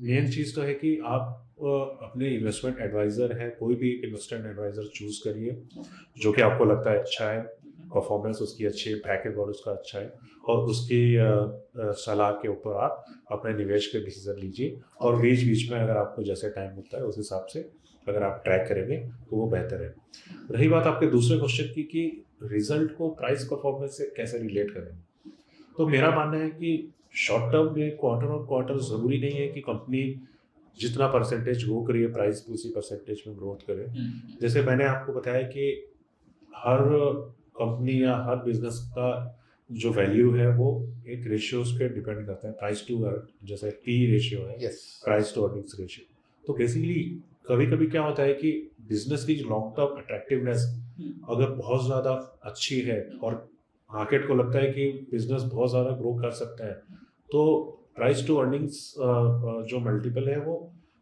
मेन चीज़ तो है कि आप अपने इन्वेस्टमेंट एडवाइज़र है, कोई भी इन्वेस्टमेंट एडवाइज़र चूज़ करिए जो कि आपको लगता है अच्छा है, परफॉर्मेंस उसकी अच्छी है, ट्रैक रिकॉर्ड उसका अच्छा है, और उसकी सलाह के ऊपर आप अपने निवेश के डिसीजन लीजिए। और बीच बीच में अगर आपको जैसे टाइम मिलता है उस हिसाब से अगर आप ट्रैक करेंगे तो वो बेहतर है। रही बात आपके दूसरे क्वेश्चन की कि रिजल्ट को प्राइस परफॉर्मेंस से कैसे रिलेट करें, तो मेरा मानना है कि शॉर्ट टर्म में क्वार्टर ऑन क्वार्टर ज़रूरी नहीं है कि कंपनी जितना परसेंटेज ग्रो करिए प्राइस भी उसी परसेंटेज में ग्रोथ करे। जैसे मैंने आपको बताया कि हर कंपनी या हर बिजनेस का जो वैल्यू है वो एक रेशियोज पे डिपेंड करता है, प्राइस टू अर्न, जैसे पी रेशियो है, yes price to earnings ratio. तो बेसिकली कभी कभी क्या होता है कि बिजनेस की लॉन्ग टर्म अट्रैक्टिवनेस अगर बहुत ज़्यादा अच्छी है और मार्केट को लगता है कि बिजनेस बहुत ज़्यादा ग्रो कर सकता है, तो प्राइस टू अर्निंग्स जो मल्टीपल है वो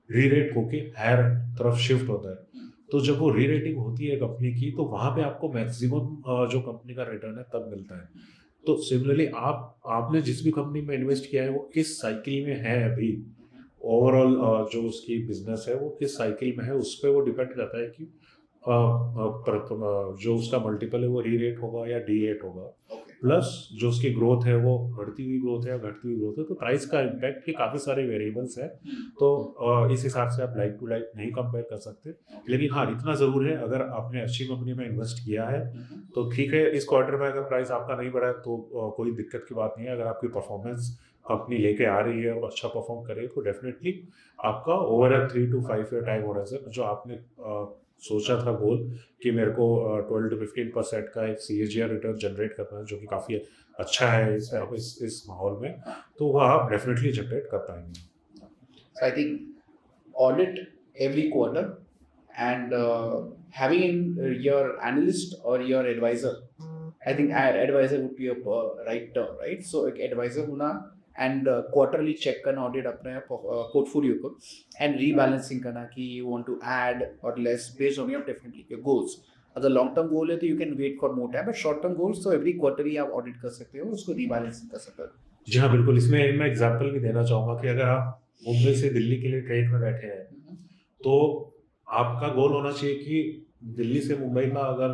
री रेट होके हायर तरफ शिफ्ट होता है। तो जब वो री रेटिंग होती है कंपनी की तो वहाँ पे आपको मैक्सिमम जो कंपनी का रिटर्न है तब मिलता है। तो सिमिलरली आपने जिस भी कंपनी में इन्वेस्ट किया है वो किस साइकिल में है अभी, ओवरऑल जो उसकी बिजनेस है वो किस साइकिल में है, उस पर वो डिपेंड करता है कि जो उसका मल्टीपल है वो री रेट होगा या डी रेट होगा, प्लस जो उसकी ग्रोथ है वो बढ़ती हुई ग्रोथ है या घटती हुई ग्रोथ है। तो प्राइस का इम्पैक्ट के काफ़ी सारे वेरिएबल्स हैं, तो इस हिसाब से आप लाइक टू लाइक नहीं कंपेयर कर सकते। लेकिन हाँ, इतना ज़रूर है अगर आपने अच्छी कंपनी में इन्वेस्ट किया है तो ठीक है, इस क्वार्टर में अगर प्राइस आपका नहीं बढ़ा है तो कोई दिक्कत की बात नहीं है। अगर आपकी परफॉर्मेंस कंपनी लेके आ रही है और अच्छा परफॉर्म करे तो डेफिनेटली आपका over a 3 to 5 year time horizon जो आपने सोचा था गोल कि मेरे को 12 to 15% का एक CAGR रिटर्न जनरेट करना है, जो कि काफ़ी अच्छा है इस माहौल में, तो वह आप डेफिनेटली जनरेट कर पाएंगे। So I think audit every quarter and having your analyst or your advisor, I think advisor would be a right term, right? So एक advisor होना and quarterly check करना audit अपने portfolio को and rebalancing करना कि you want to add or less based on your definitely your goals. अगर long term goal है तो you can wait for more time, but short term goals तो every quarter ही आप audit कर सकते हो, उसको rebalancing कर सकते हो। जी हाँ, बिल्कुल। इसमें मैं एग्जांपल भी देना चाहूँगा कि अगर आप मुंबई से दिल्ली के लिए ट्रेन में बैठे हैं तो आपका गोल होना चाहिए कि दिल्ली से मुंबई का अगर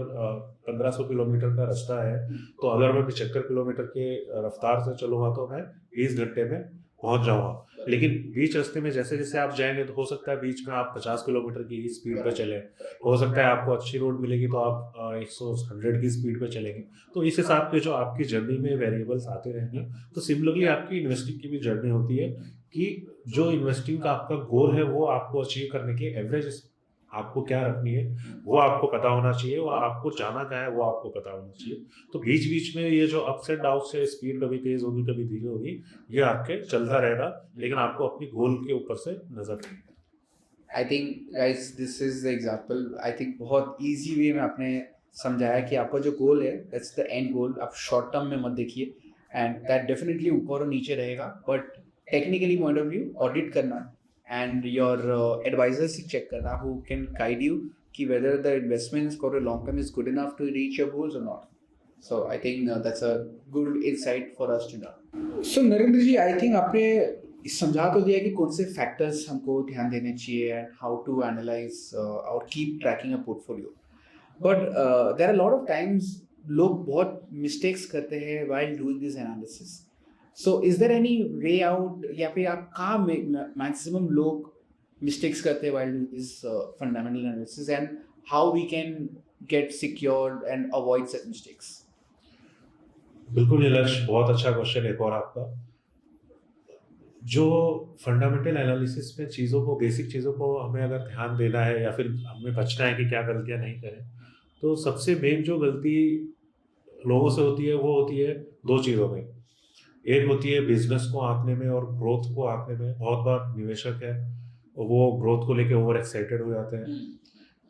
1500 किलोमीटर का रास्ता है तो अगर मैं 75 किलोमीटर के रफ्तार से चलूँगा तो मैं 20 घंटे में पहुंच जाऊँगा। लेकिन बीच रास्ते में जैसे जैसे आप जाएंगे तो हो सकता है बीच में आप 50 किलोमीटर की स्पीड पे चलें, हो सकता है आपको अच्छी रोड मिलेगी तो आप 100 की स्पीड पे चलेंगे। तो इस हिसाब के जो आपकी जर्नी में वेरिएबल्स आते रहेंगे। तो सिमिलरली आपकी इन्वेस्टिंग की भी जर्नी होती है कि जो इन्वेस्टिंग का आपका गोल है वो आपको अचीव करने के एवरेज आपको क्या रखनी है वो आपको पता होना चाहिए, वो आपको जाना क्या है वो आपको पता होना चाहिए। तो बीच बीच में ये जो अप्स एंड डाउन से स्पीड कभी तेज होगी कभी धीरे होगी, ये आपके चलता रहेगा, लेकिन आपको अपनी गोल के ऊपर से नजर रखनी है। I think guys this is the example, I think बहुत easy way में आपने समझाया कि आपका जो गोल है that's the end goal, आप short term में मत देखिए and that definitely ऊपर और नीचे रहेगा, but technically point of view audit करना and your advisor से check करना who can guide you कि whether the investments for a long term is good enough to reach your goals or not. So I think that's a good insight for us to know. So Narendra ji, I think आपने समझा तो दिया कि कौन से फैक्टर्स हमको ध्यान देने चाहिए एंड हाउ टू एनालाइज और keep tracking a portfolio, but there are lot of times लोग बहुत मिस्टेक्स करते हैं while doing this analysis. So is there any way out, या फिर आप कहाँ मैक्सिमम लोग मिस्टेक्स करते हैं while doing this fundamental analysis and how we can get secured and avoid such mistakes? बिल्कुल नीलश, बहुत अच्छा क्वेश्चन है और आपका। जो फंडामेंटल एनालिसिस में चीज़ों को, बेसिक चीज़ों को हमें अगर ध्यान देना है या फिर हमें बचना है कि क्या गलतियां नहीं करें, तो सबसे मेन जो गलती लोगों से होती है वो होती है दो चीज़ों में। एक होती है बिजनेस को आंकने में और ग्रोथ को आंकने में। बहुत बार निवेशक है वो ग्रोथ को लेके ओवर एक्साइटेड हो जाते हैं,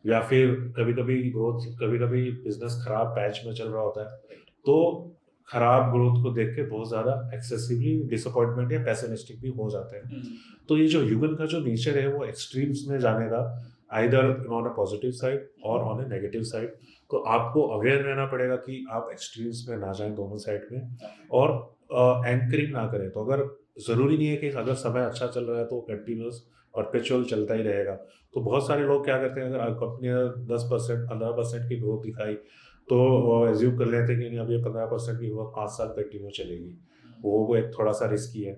या फिर कभी कभी बिजनेस खराब पैच में चल रहा होता है तो खराब ग्रोथ को देख के बहुत ज़्यादा एक्सेसिवली डिसअपॉइंटमेंट या पैसिमिस्टिक भी हो जाते हैं। तो ये जो ह्यूमन का जो नेचर है वो एक्सट्रीम्स में जाने का, either on a positive side और ऑन अ नेगेटिव साइड। तो आपको अवेयर रहना पड़ेगा कि आप एक्सट्रीम्स में ना जाएं दोनों साइड में, और एंकरिंग ना करें। तो अगर ज़रूरी नहीं है कि अगर समय अच्छा चल रहा है तो कंटिन्यूस परपेचुअल चलता ही रहेगा। तो बहुत सारे लोग क्या करते हैं, अगर कंपनी ने 10% 15% की ग्रोथ दिखाई तो एज्यूम कर लेते हैं कि नहीं अब ये 15% की ग्रोथ 5 साल कंटिन्यू चलेगी। वो एक थोड़ा सा रिस्की है।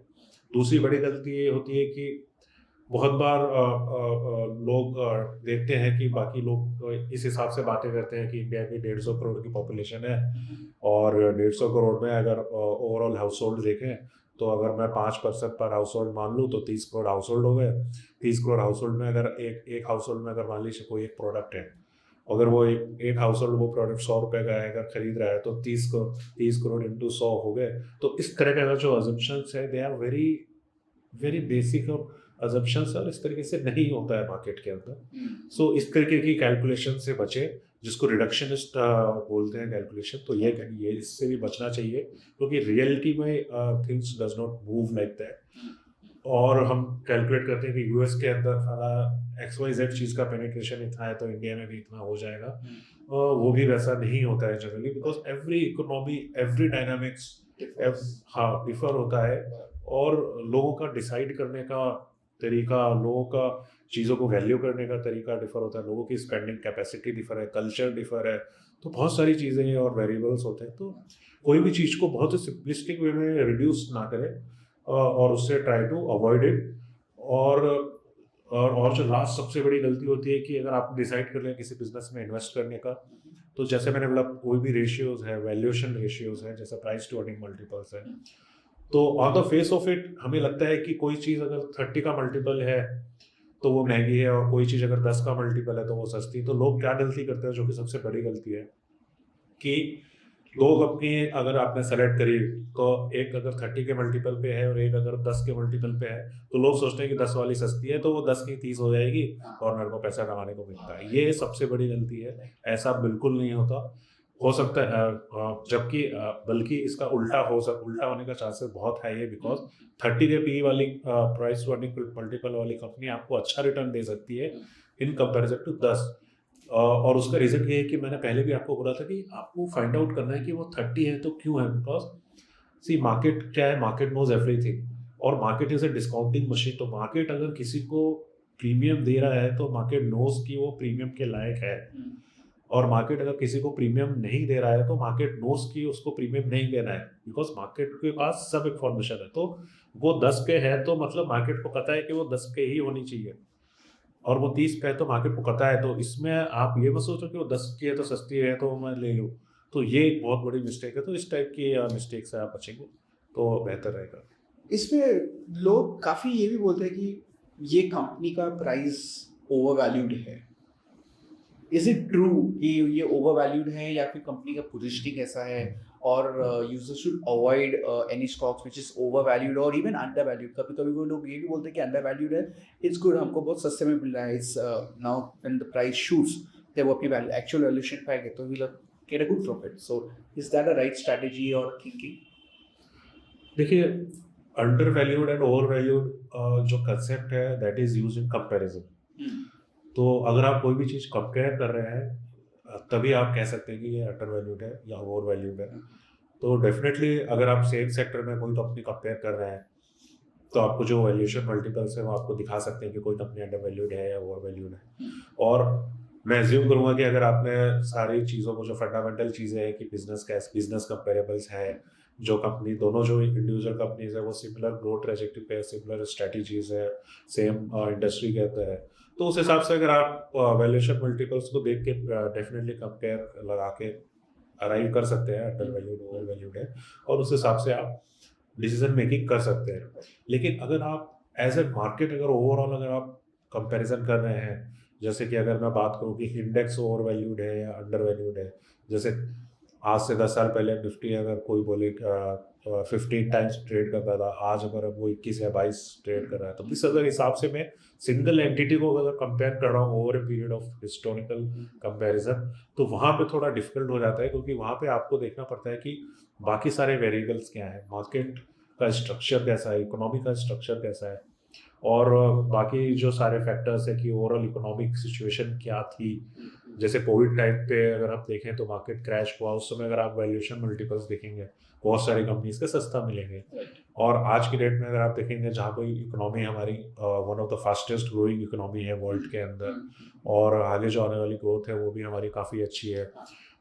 दूसरी बड़ी गलती ये होती है कि बहुत बार लोग देखते हैं कि बाकी लोग इस हिसाब से बातें करते हैं कि इंडिया की 150 करोड़ की पॉपुलेशन है और 150 करोड़ में अगर ओवरऑल हाउस होल्ड देखें तो अगर मैं 5% पर हाउस होल्ड मान लूँ तो 30 करोड़ हाउस होल्ड हो गए। 30 करोड़ हाउस होल्ड में अगर एक हाउस होल्ड में अगर मान लीजिए कोई एक प्रोडक्ट है, अगर वो एक हाउस होल्ड वो प्रोडक्ट 100 रुपये का है अगर खरीद रहा है तो 30 करोड़ इंटू 100 हो गए। तो इस तरह के अगर जो अजम्पशंस है they are very very basic assumptions और इस तरीके से नहीं होता है मार्केट के अंदर। सो इस तरीके की कैलकुलेशन से बचे, जिसको रिडक्शनिस्ट बोलते हैं कैलकुलेशन, तो ये इससे भी बचना चाहिए क्योंकि रियलिटी में things does not move like that. और हम कैलकुलेट करते हैं कि यूएस के अंदर XYZ चीज़ का पेनिट्रेशन इतना है तो इंडिया में भी इतना हो जाएगा। वो भी वैसा नहीं होता है generally because every economy every dynamics हाँ डिफर होता है और लोगों का डिसाइड करने का तरीका, लोगों का चीज़ों को वैल्यू करने का तरीका डिफर होता है, लोगों की स्पेंडिंग कैपेसिटी डिफर है, कल्चर डिफर है, तो बहुत सारी चीज़ें और वेरिएबल्स होते हैं। तो कोई भी चीज़ को बहुत ही सिंपलिस्टिक वे में रिड्यूस ना करें और उससे ट्राई टू अवॉइड इट। और जो लास्ट सबसे बड़ी गलती होती है कि अगर आप डिसाइड कर लें किसी बिजनेस में इन्वेस्ट करने का, तो जैसे मैंने बोला कोई भी रेशियोज है, वैल्यूएशन रेशियोज है, जैसे प्राइस टू अर्निंग मल्टीपल्स है, तो on the face of it हमें लगता है कि कोई चीज़ अगर 30 का मल्टीपल है तो वो महंगी है और कोई चीज़ अगर 10 का मल्टीपल है तो वो सस्ती। तो लोग क्या गलती करते हैं जो कि सबसे बड़ी गलती है कि लोग अपनी अगर आपने सेलेक्ट करी तो एक अगर 30 के मल्टीपल पे है और एक अगर 10 के मल्टीपल पे है तो लोग सोचते हैं कि 10 वाली सस्ती है तो वो 10 की 30 हो जाएगी और मेरे को पैसा कमाने को मिलता है। ये सबसे बड़ी गलती है, ऐसा बिल्कुल नहीं होता। हो सकता है जबकि बल्कि इसका उल्टा होने का चांसेस बहुत हाई है बिकॉज 30 के पी वाली प्राइस टू अर्निंग मल्टीपल वाली कंपनी आपको अच्छा रिटर्न दे सकती है इन कंपैरिजन टू 10। और उसका रीज़न ये है कि मैंने पहले भी आपको बोला था कि आपको फाइंड आउट करना है कि वो 30 है तो क्यों है। बिकॉज सी मार्केट क्या है, मार्केट नोज एवरीथिंग और market is a discounting machine. तो मार्केट अगर किसी को प्रीमियम दे रहा है तो मार्केट नोज कि वो प्रीमियम के लायक है, और मार्केट अगर किसी को प्रीमियम नहीं दे रहा है तो मार्केट नोज की उसको प्रीमियम नहीं देना है बिकॉज मार्केट के पास सब इन्फॉर्मेशन है। तो वो 10 पे है तो मतलब मार्केट को पता है कि वो 10 पे ही होनी चाहिए, और वो 30 पे है तो मार्केट को पता है। तो इसमें आप ये मत सोचो कि वो 10 की है तो सस्ती है तो मैं ले लूँ, तो ये एक बहुत बड़ी मिस्टेक है। तो इस टाइप की मिस्टेक से आप बचेंगे तो बेहतर रहेगा। इसमें लोग काफ़ी ये भी बोलते हैं कि ये कंपनी का प्राइस ओवर वैल्यूड है। इज इट ट्रू कि ये ओवर वैल्यूड है या फिर कंपनी का पोजीशनिंग ऐसा है और user should avoid any stocks which is over valued और इवन अंडर वैल्यूड? कभी कभी वो लोग ये भी बोलते हैं कि अंडर वैल्यूड है, इट्स गुड, हमको बहुत सस्ते में मिल रहा है, it's now when the price shoots ते वो अपनी वैल्यू एक्चुअल वैल्यूएशन पाएंगे तो we get a good profit. So is that a right strategy और थिंकिंग? देखिए, under valued and over valued जो कंसेप्ट है that is used in comparison. तो अगर आप कोई भी चीज़ कंपेयर कर रहे हैं तभी आप कह सकते हैं कि ये अंडर वैल्यूड है या ओवर वैल्यूड है। तो डेफिनेटली अगर आप सेम सेक्टर में कोई कंपनी कंपेयर कर रहे हैं तो आपको जो वैल्यूएशन मल्टीपल्स है वो आपको दिखा सकते हैं कि कोई कंपनी अंडर वैल्यूड है या ओवर वैल्यूड है। और मैं एज्यूम करूंगा कि अगर आपने सारी चीज़ों को जो फंडामेंटल चीज़ें हैं कि बिजनेस कंपेरेबल्स है, जो कंपनी दोनों जो इंडिविजुअल कंपनीज है वो सिमिलर ग्रोथ ट्रेजेक्टरी पे, सिमिलर स्ट्रेटजीज है, सेम इंडस्ट्री के अंदर है, तो उस हिसाब से अगर आप वैल्यूएशन मल्टीपल्स को देख के डेफिनेटली कंपेयर लगा के अराइव कर सकते हैं अंडर वैल्यूड ओवर वैल्यूड है, और उस हिसाब से आप डिसीजन मेकिंग कर सकते हैं। लेकिन अगर आप एज ए मार्केट अगर ओवरऑल अगर आप कंपैरिजन कर रहे हैं, जैसे कि अगर मैं बात करूं कि इंडेक्स ओवर वैल्यूड है या अंडर वैल्यूड है, जैसे आज से 10 साल पहले निफ्टी अगर कोई बोले 15 टाइम्स ट्रेड करता था, आज अगर वो 21 या 22 ट्रेड कर रहा है, तो इस अगर हिसाब से मैं सिंगल एंटिटी को अगर कंपेयर कर रहा हूँ over a period of historical comparison, तो वहाँ पे थोड़ा डिफिकल्ट हो जाता है क्योंकि वहाँ पे आपको देखना पड़ता है कि बाकी सारे वेरिएबल्स क्या है, मार्केट का स्ट्रक्चर कैसा है, इकोनॉमी का स्ट्रक्चर कैसा है, और बाकी जो सारे फैक्टर्स है कि ओवरऑल इकोनॉमिक सिचुएशन क्या थी। जैसे कोविड टाइम पे अगर आप देखें तो मार्केट क्रैश हुआ, उस समय अगर आप वैल्यूएशन मल्टीपल्स देखेंगे बहुत सारी कंपनीज के सस्ता मिलेंगे। और आज की डेट में अगर आप देखेंगे जहाँ कोई इकोनॉमी हमारी one of the fastest growing economy है वर्ल्ड के अंदर, और आगे जो आने वाली ग्रोथ है वो भी हमारी काफ़ी अच्छी है,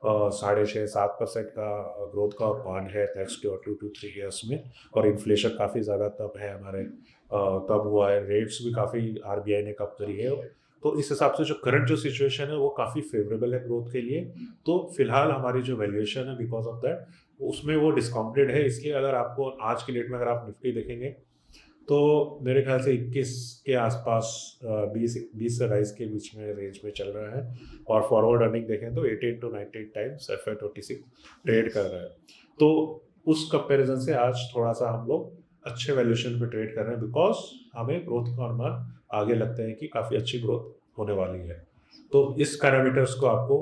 6.5-7% का ग्रोथ का प्लान है नेक्स्ट 2 to 3 ईयर्स में, और इन्फ्लेशन काफ़ी ज़्यादा तब है हमारे कम हुआ है, रेट्स भी काफ़ी आरबीआई ने कम करी है। तो इस हिसाब से जो करंट जो सिचुएशन है वो काफ़ी फेवरेबल है ग्रोथ के लिए। तो फिलहाल हमारी जो वैल्यूएशन है बिकॉज ऑफ दैट उसमें वो डिस्काउंटेड है। इसलिए अगर आपको आज की डेट में अगर आप निफ्टी देखेंगे तो मेरे ख्याल से 21 के आसपास 20 से 22 के बीच में रेंज में चल रहा है, और फॉरवर्ड अर्निंग देखें तो 18 टू 19 टाइम्स FY26 ट्रेड कर रहा है। तो उस कंपैरिजन से आज थोड़ा सा हम लोग अच्छे वैल्यूएशन पे ट्रेड कर रहे हैं, बिकॉज हमें ग्रोथ का अनुमान आगे लगता है कि काफ़ी अच्छी ग्रोथ होने वाली है। तो इस पैरामीटर्स को आपको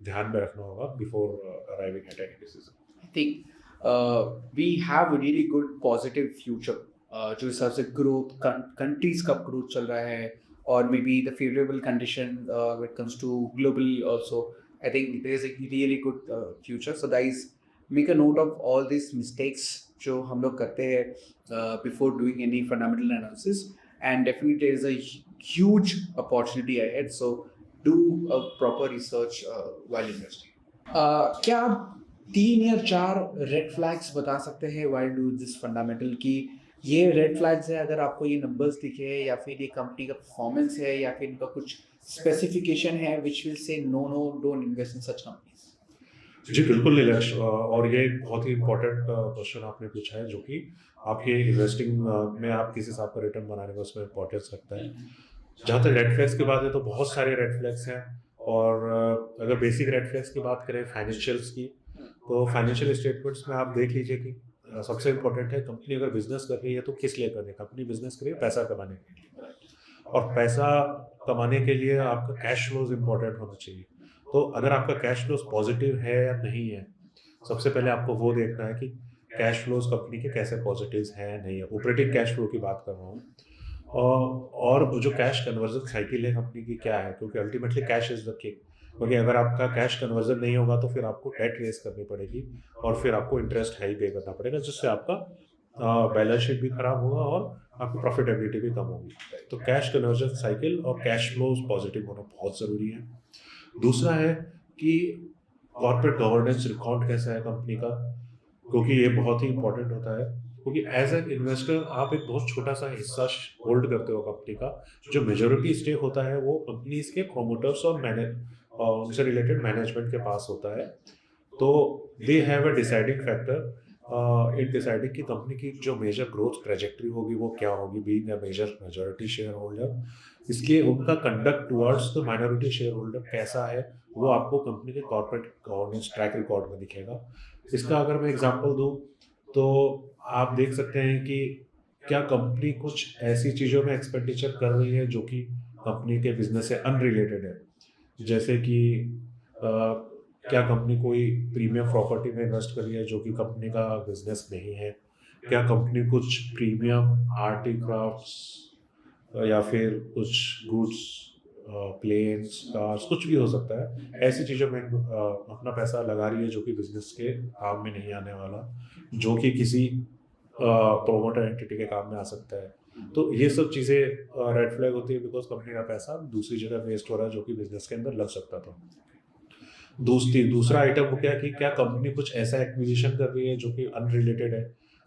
ध्यान में रखना होगा before arriving at any decision. I think we have a really good positive future. जो हिसाब से ग्रोथ कंट्रीज का ग्रोथ चल रहा है, और maybe the favourable condition when it comes to globally also, I think there is a really good future. So guys, make a note of all this mistakes जो हम लोग करते हैं before doing any fundamental analysis, and definitely there is a huge opportunity ahead. So do a proper research while investing. क्या आप 3 या 4 रेड फ्लैग्स बता सकते हैं व्हाइल डू दिस फंडामेंटल, की ये रेड फ्लैग्स है अगर आपको ये नंबर्स दिखे, या फिर ये कंपनी का परफॉर्मेंस है, या फिर इनका कुछ स्पेसिफिकेशन है which will say no no don't invest in such companies? जी बिल्कुल नीलेश, और ये बहुत ही इंपॉर्टेंट क्वेश्चन आपने पूछा है, जो कि आपके इन्वेस्टिंग में आप किस हिसाब का रिटर्न बनाने में उसमें इंपॉर्टेंस रखता है। जहाँ तक रेड फ्लैग्स की बात है तो बहुत सारे रेड फ्लैग्स हैं, और अगर बेसिक रेड फ्लैग्स की बात करें फाइनेंशियल्स की, तो फाइनेंशियल स्टेटमेंट्स में आप देख लीजिए कि सबसे इम्पोर्टेंट है कंपनी अगर बिजनेस कर रही है तो किस लिए कर रही है। कंपनी बिजनेस कर रही है पैसा कमाने के लिए, और पैसा कमाने के लिए आपका कैश फ्लोज इम्पोर्टेंट होना चाहिए। तो अगर आपका कैश फ्लोज पॉजिटिव है या नहीं है, सबसे पहले आपको वो देखना है कि कैश फ्लोज कंपनी के कैसे पॉजिटिव हैं नहीं है। ऑपरेटिंग कैश फ्लो की बात कर रहा हूँ, और जो कैश कन्वर्जन साइकिल है कंपनी की क्या है, क्योंकि ultimately cash is the king. क्योंकि अगर आपका कैश कन्वर्जन नहीं होगा तो फिर आपको डेट रेज करनी पड़ेगी, और फिर आपको इंटरेस्ट हाई पे करना पड़ेगा, जिससे आपका बैलेंस शीट भी खराब होगा और आपकी प्रॉफिटेबिलिटी भी कम होगी। तो कैश कन्वर्जन साइकिल और कैश फ्लोज पॉजिटिव होना बहुत ज़रूरी है। दूसरा है कि कॉर्पोरेट गवर्नेंस रिकॉर्ड कैसा है कंपनी का, क्योंकि ये बहुत ही इंपॉर्टेंट होता है। क्योंकि एज एन इन्वेस्टर आप एक बहुत छोटा सा हिस्सा होल्ड करते हो कंपनी का, जो मेजोरिटी स्टेक होता है वो कंपनीज के प्रोमोटर्स और उनसे रिलेटेड मैनेजमेंट के पास होता है। तो they have a deciding factor in deciding कि कंपनी की जो मेजर ग्रोथ ट्रेजेक्ट्री होगी वो क्या होगी, being a major majority share holder. इसलिए उनका conduct towards the minority share holder कैसा है वो आपको कंपनी के कॉर्पोरेट गवर्नेंस ट्रैक रिकॉर्ड में दिखेगा। इसका अगर मैं एग्जांपल दूं तो आप देख सकते हैं कि क्या कंपनी कुछ ऐसी चीज़ों में एक्सपेंडिचर कर रही है जो कि कंपनी के बिजनेस से अनरिलेटेड है। जैसे कि क्या कंपनी कोई प्रीमियम प्रॉपर्टी में इन्वेस्ट कर रही है जो कि कंपनी का बिजनेस नहीं है। क्या कंपनी कुछ प्रीमियम आर्ट एंड क्राफ्ट्स या फिर कुछ गुड्स, प्लेन्स, कार्स, कुछ भी हो सकता है, ऐसी चीज़ों में अपना पैसा लगा रही है जो कि बिजनेस के काम में नहीं आने वाला, जो कि किसी प्रोमोटर एंटिटी के काम में आ सकता है। तो ये सब चीज़ें रेड फ्लैग होती है, बिकॉज कंपनी का पैसा दूसरी जगह वेस्ट हो रहा है जो कि बिजनेस के अंदर लग सकता था। दूसरा आइटम वो क्या कि क्या कंपनी कुछ ऐसा एक्विजिशन कर रही है जो कि अनरिलेटेड है।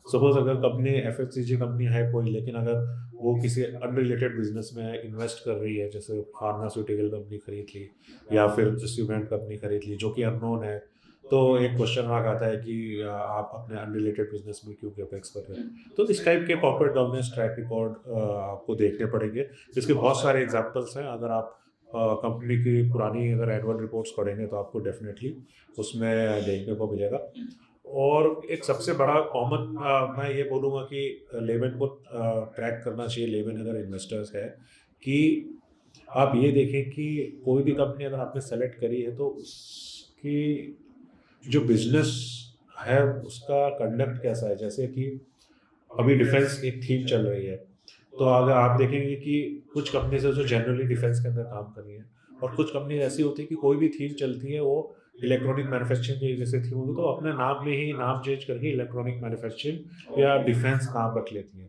सपोज अगर कंपनी FMCG कंपनी है कोई, लेकिन अगर वो किसी अनरिलेटेड बिजनेस में इन्वेस्ट कर रही है, जैसे फार्मास्यूटिकल कंपनी खरीद ली या फिर सीमेंट कंपनी खरीद ली जो कि अननोन है, तो एक क्वेश्चन मार्क आता है कि आप अपने अनरिलेटेड बिजनेस में क्यों कैपेक्स कर रहे हैं। तो इस टाइप के कॉर्पोरेट गवर्नेंस ट्रैक रिकॉर्ड आपको देखने पड़ेंगे, जिसके बहुत सारे एग्जाम्पल्स हैं। अगर आप कंपनी की पुरानी अगर एनुअल रिपोर्ट्स पढ़ेंगे तो आपको डेफिनेटली उसमें देखने को मिलेगा। और एक सबसे बड़ा कॉमन मैं ये बोलूँगा कि लेमन को ट्रैक करना चाहिए, लेमन अगर इन्वेस्टर्स है, कि आप ये देखें कि कोई भी कंपनी अगर आपने सेलेक्ट करी है तो उसकी जो बिजनेस है उसका कंडक्ट कैसा है। जैसे कि अभी डिफेंस एक थीम चल रही है, तो अगर आप देखेंगे कि कुछ कंपनीज है जो जनरली डिफेंस के अंदर काम कर रही है, और कुछ कंपनी ऐसी होती है कि कोई भी थीम चलती है वो इलेक्ट्रॉनिक मैन्युफैक्चरिंग की जैसे थीम होगी तो अपने नाम में ही नाम चेंज करके इलेक्ट्रॉनिक मैन्युफैक्चरिंग या डिफेंस नाम रख लेती है।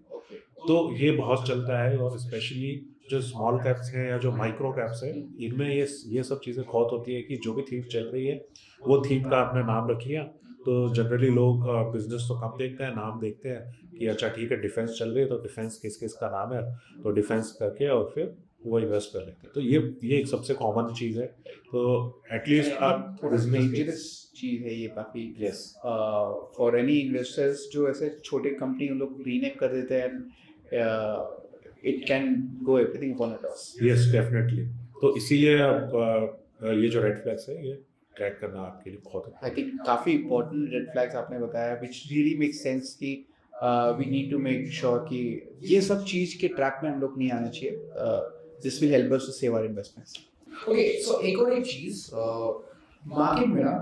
तो ये बहुत चलता है, और स्पेशली जो स्मॉल कैप्स हैं या जो माइक्रो कैप्स है, इनमें ये सब चीज़ें बहुत होती है कि जो भी थीम चल रही है वो थीम का आपने नाम रखिए, तो जनरली लोग बिजनेस तो कम देखते हैं, नाम देखते हैं कि अच्छा ठीक है डिफेंस चल रही है तो डिफेंस किस किस का नाम है, तो डिफेंस करके और फिर वो इन्वेस्ट कर लेते हैं। तो ये एक सबसे कॉमन चीज़ है। तो एटलीस्ट आप थोड़ा बिजनेस डेंजरस चीज़ है ये काफ़ी यस फॉर एनी इन्वेस्टर्स जो ऐसे छोटे कंपनी उन लोग रीनेम कर देते हैं, it can go everything upon a toss. Yes definitely. तो इसीलिए अब ये जो रेड फ्लैग्स है ये ट्रैक करना आपके लिए बहुत आई थिंक काफ़ी इंपॉर्टेंट रेड फ्लैग्स आपने बताया विच रियली मेक सेंस कि we need to make sure कि ये सब चीज़ के ट्रैक में हम लोग नहीं आना चाहिए। This will help us to save our investments. Okay, so एक और एक चीज, मार्केट में ना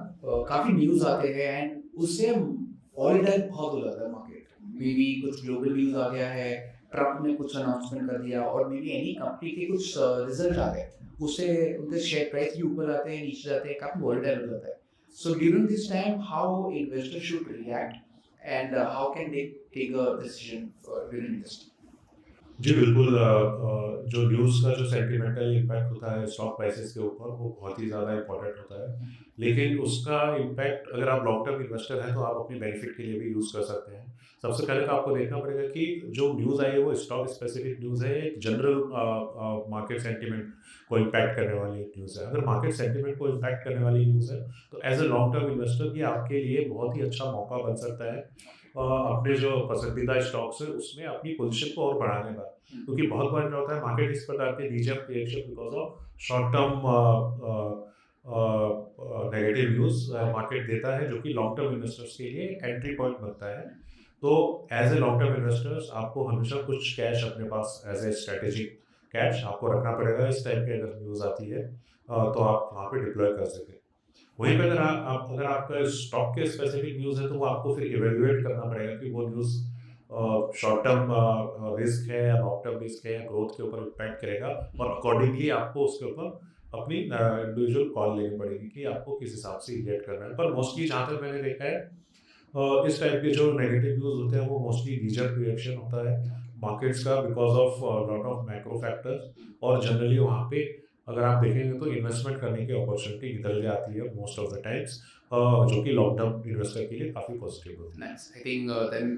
काफी न्यूज आते हैं एंड उससे वॉलेटाइल बहुत हो जाता है मार्केट। मे बी कुछ ग्लोबल न्यूज आ गया है, ट्रम्प ने कुछ अनाउंसमेंट कर दिया, और मे बी एनी कंपनी के कुछ रिजल्ट आ गए, उससे उनके शेयर प्राइस भी ऊपर आते हैं नीचे जाते हैं, काफी वॉलेटाइल हो जाता है। So during this time how investor should react and how can they take a decision during investing? जी बिल्कुल। जो न्यूज़ का जो सेंटिमेंटल इम्पैक्ट होता है स्टॉक प्राइसेस के ऊपर वो बहुत ही ज़्यादा इम्पोर्टेंट होता है, लेकिन उसका इम्पैक्ट अगर आप लॉन्ग टर्म इन्वेस्टर हैं तो आप अपने बेनिफिट के लिए भी यूज़ कर सकते हैं। सबसे पहले तो आपको देखना पड़ेगा कि जो न्यूज़ आई है वो स्टॉक स्पेसिफिक न्यूज़ है, एक जनरल मार्केट सेंटिमेंट को इम्पैक्ट करने वाली न्यूज़ है। अगर मार्केट सेंटिमेंट को इम्पैक्ट करने वाली न्यूज़ है तो as a long term investor ये आपके लिए बहुत ही अच्छा मौका बन सकता है अपने जो पसंदीदा स्टॉक्स है उसमें अपनी पोजीशन को और बढ़ाने का। क्योंकि बहुत बार क्या होता है मार्केट इस प्रकार के नीजअप reaction because of short term negative news market देता है, जो कि लॉन्ग टर्म इन्वेस्टर्स के लिए एंट्री पॉइंट बनता है। तो as a long term investors आपको हमेशा कुछ कैश अपने पास एज ए स्ट्रेटेजिक कैश आपको रखना पड़ेगा इस टाइप की अगर न्यूज़ आती है, तो आप वहाँ पे डिप्लॉय कर सकें। वहीं पे अगर आपका स्टॉक के स्पेसिफिक न्यूज़ है तो वो आपको फिर इवैल्यूएट करना पड़ेगा कि वो न्यूज़ शॉर्ट टर्म रिस्क है या लॉन्ग टर्म रिस्क है या ग्रोथ के ऊपर इम्पैक्ट करेगा, और अकॉर्डिंगली आपको उसके ऊपर अपनी इंडिविजुअल कॉल लेनी पड़ेगी कि आपको किस हिसाब से रिएक्ट करना है। पर मोस्टली जहाँ तक मैंने देखा है इस टाइप के जो नेगेटिव न्यूज़ होते हैं वो मोस्टली नीजर रिएक्शन होता है मार्केट्स का because of lot of macro factors, और जनरली वहाँ पे अगर आप देखेंगे तो इन्वेस्टमेंट करने की अपॉर्चुनिटी निकल के आती है मोस्ट ऑफ द टाइम्स, जो कि लॉन्ग टर्म इन्वेस्टर के लिए काफ़ी पॉजिटिव होती है। Nice. I think then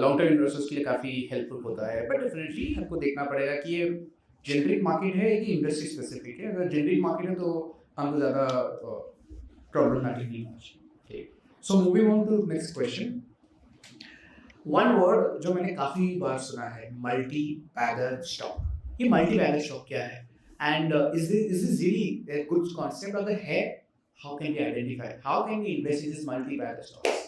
long term investors के लिए काफ़ी हेल्पफुल होता है, बट डेफिनेटली हमको देखना पड़ेगा कि ये जेनरिक मार्केट है कि इंडस्ट्री स्पेसिफिक है। अगर जेनरिक मार्केट है तो हमको ज़्यादा प्रॉब्लमैटिक नहीं होना चाहिए। So moving on to next question, one word जो मैंने काफ़ी बार सुना है, मल्टी बैगर स्टॉक। ये मल्टी बैगर स्टॉक क्या है and is this really a good concept? अगर है, how can we identify, how can we invest in this multi bagger stocks?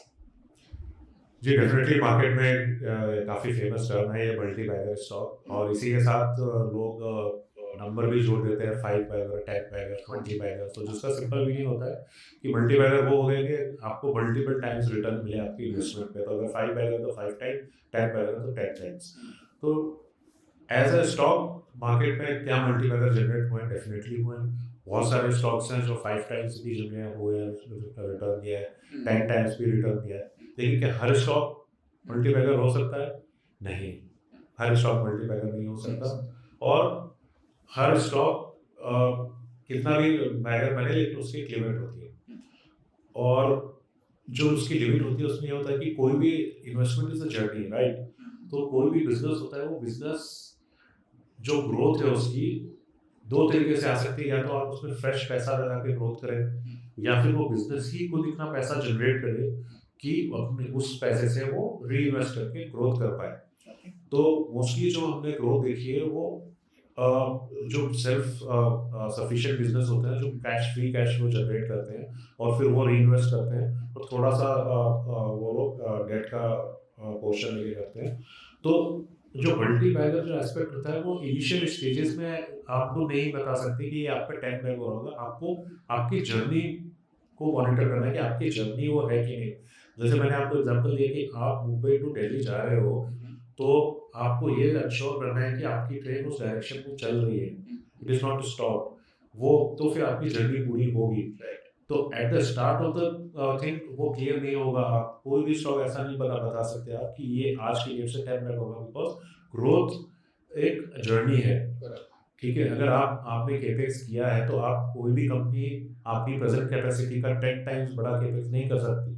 जी डेफिनेटली मार्केट में काफ़ी फेमस टर्म है ये मल्टी बैगर स्टॉक, और इसी के साथ लोग नंबर भी जोड़ देते हैं 5 बैगर 10 बैगर 20 बैगर, तो जिसका सिंपल मीनिंग होता है कि मल्टी बैगर वो हो गए कि आपको मल्टीपल टाइम्स रिटर्न मिले आपकी इन्वेस्टमेंट पे। तो अगर 5 बैगर तो 5 टाइम, 10 बैगर तो 10 टाइम्स। तो एज अ स्टॉक मार्केट में क्या मल्टी बैगर जनरेट हुए हैं? डेफिनेटली हुए हैं। बहुत सारे स्टॉक्स हैं जो 5 टाइम्स भी हुए हैं रिटर्न दिया है, 10 टाइम्स भी रिटर्न दिया है। लेकिन क्या हर स्टॉक मल्टी बैगर हो सकता है? नहीं, हर स्टॉक मल्टी बैगर नहीं हो सकता, और हर स्टॉक कितना भी बैगर बने लेकिन उसकी एक लिमिट होती है, और जो उसकी लिमिट होती है उसमें ये होता है कि कोई भी investment is a journey, right? तो कोई भी बिजनेस होता है वो बिजनेस जो ग्रोथ है उसकी दो तरीके से आ सकती है, या तो आप उसमें फ्रेश पैसा लगा के ग्रोथ करें, या फिर वो बिजनेस ही खुद इतना पैसा जनरेट करे कि अपने उस पैसे से वो री इन्वेस्ट करके ग्रोथ कर पाए। तो मोस्टली जो हमने ग्रोथ देखी है वो जो सेल्फ सफिशिएंट बिजनेस होते हैं जो फ्री कैश फ्लो जनरेट करते हैं और फिर वो री इन्वेस्ट करते हैं, और थोड़ा सा वो लोग डेट का पोर्शन लेके करते हैं। तो जो मल्टी बैगर जो एस्पेक्ट होता है वो इनिशियल स्टेजेस में आपको नहीं बता सकते कि ये आप पे 10 बैग होगा। आपको आपकी जर्नी को मॉनिटर करना है कि आपकी जर्नी वो है कि नहीं। जैसे मैंने आपको एग्जांपल दिया कि आप मुंबई टू दिल्ली जा रहे हो, तो आपको ये इंश्योर करना है कि आपकी ट्रेन उस डायरेक्शन में चल रही है, it is not to stop. वो तो फिर आपकी जर्नी पूरी होगी। तो at the start of the thing वो क्लियर नहीं होगा। आप कोई भी स्टॉक ऐसा नहीं बता सकते आप कि ये आज के लिए से 10 बैग होगा, बिकॉज ग्रोथ एक जर्नी है। ठीक है, अगर आपने केपेक्स किया है तो आप कोई भी कंपनी अपनी प्रेजेंट कैपेसिटी का 10 टाइम्स बड़ा केपेक्स नहीं कर सकती।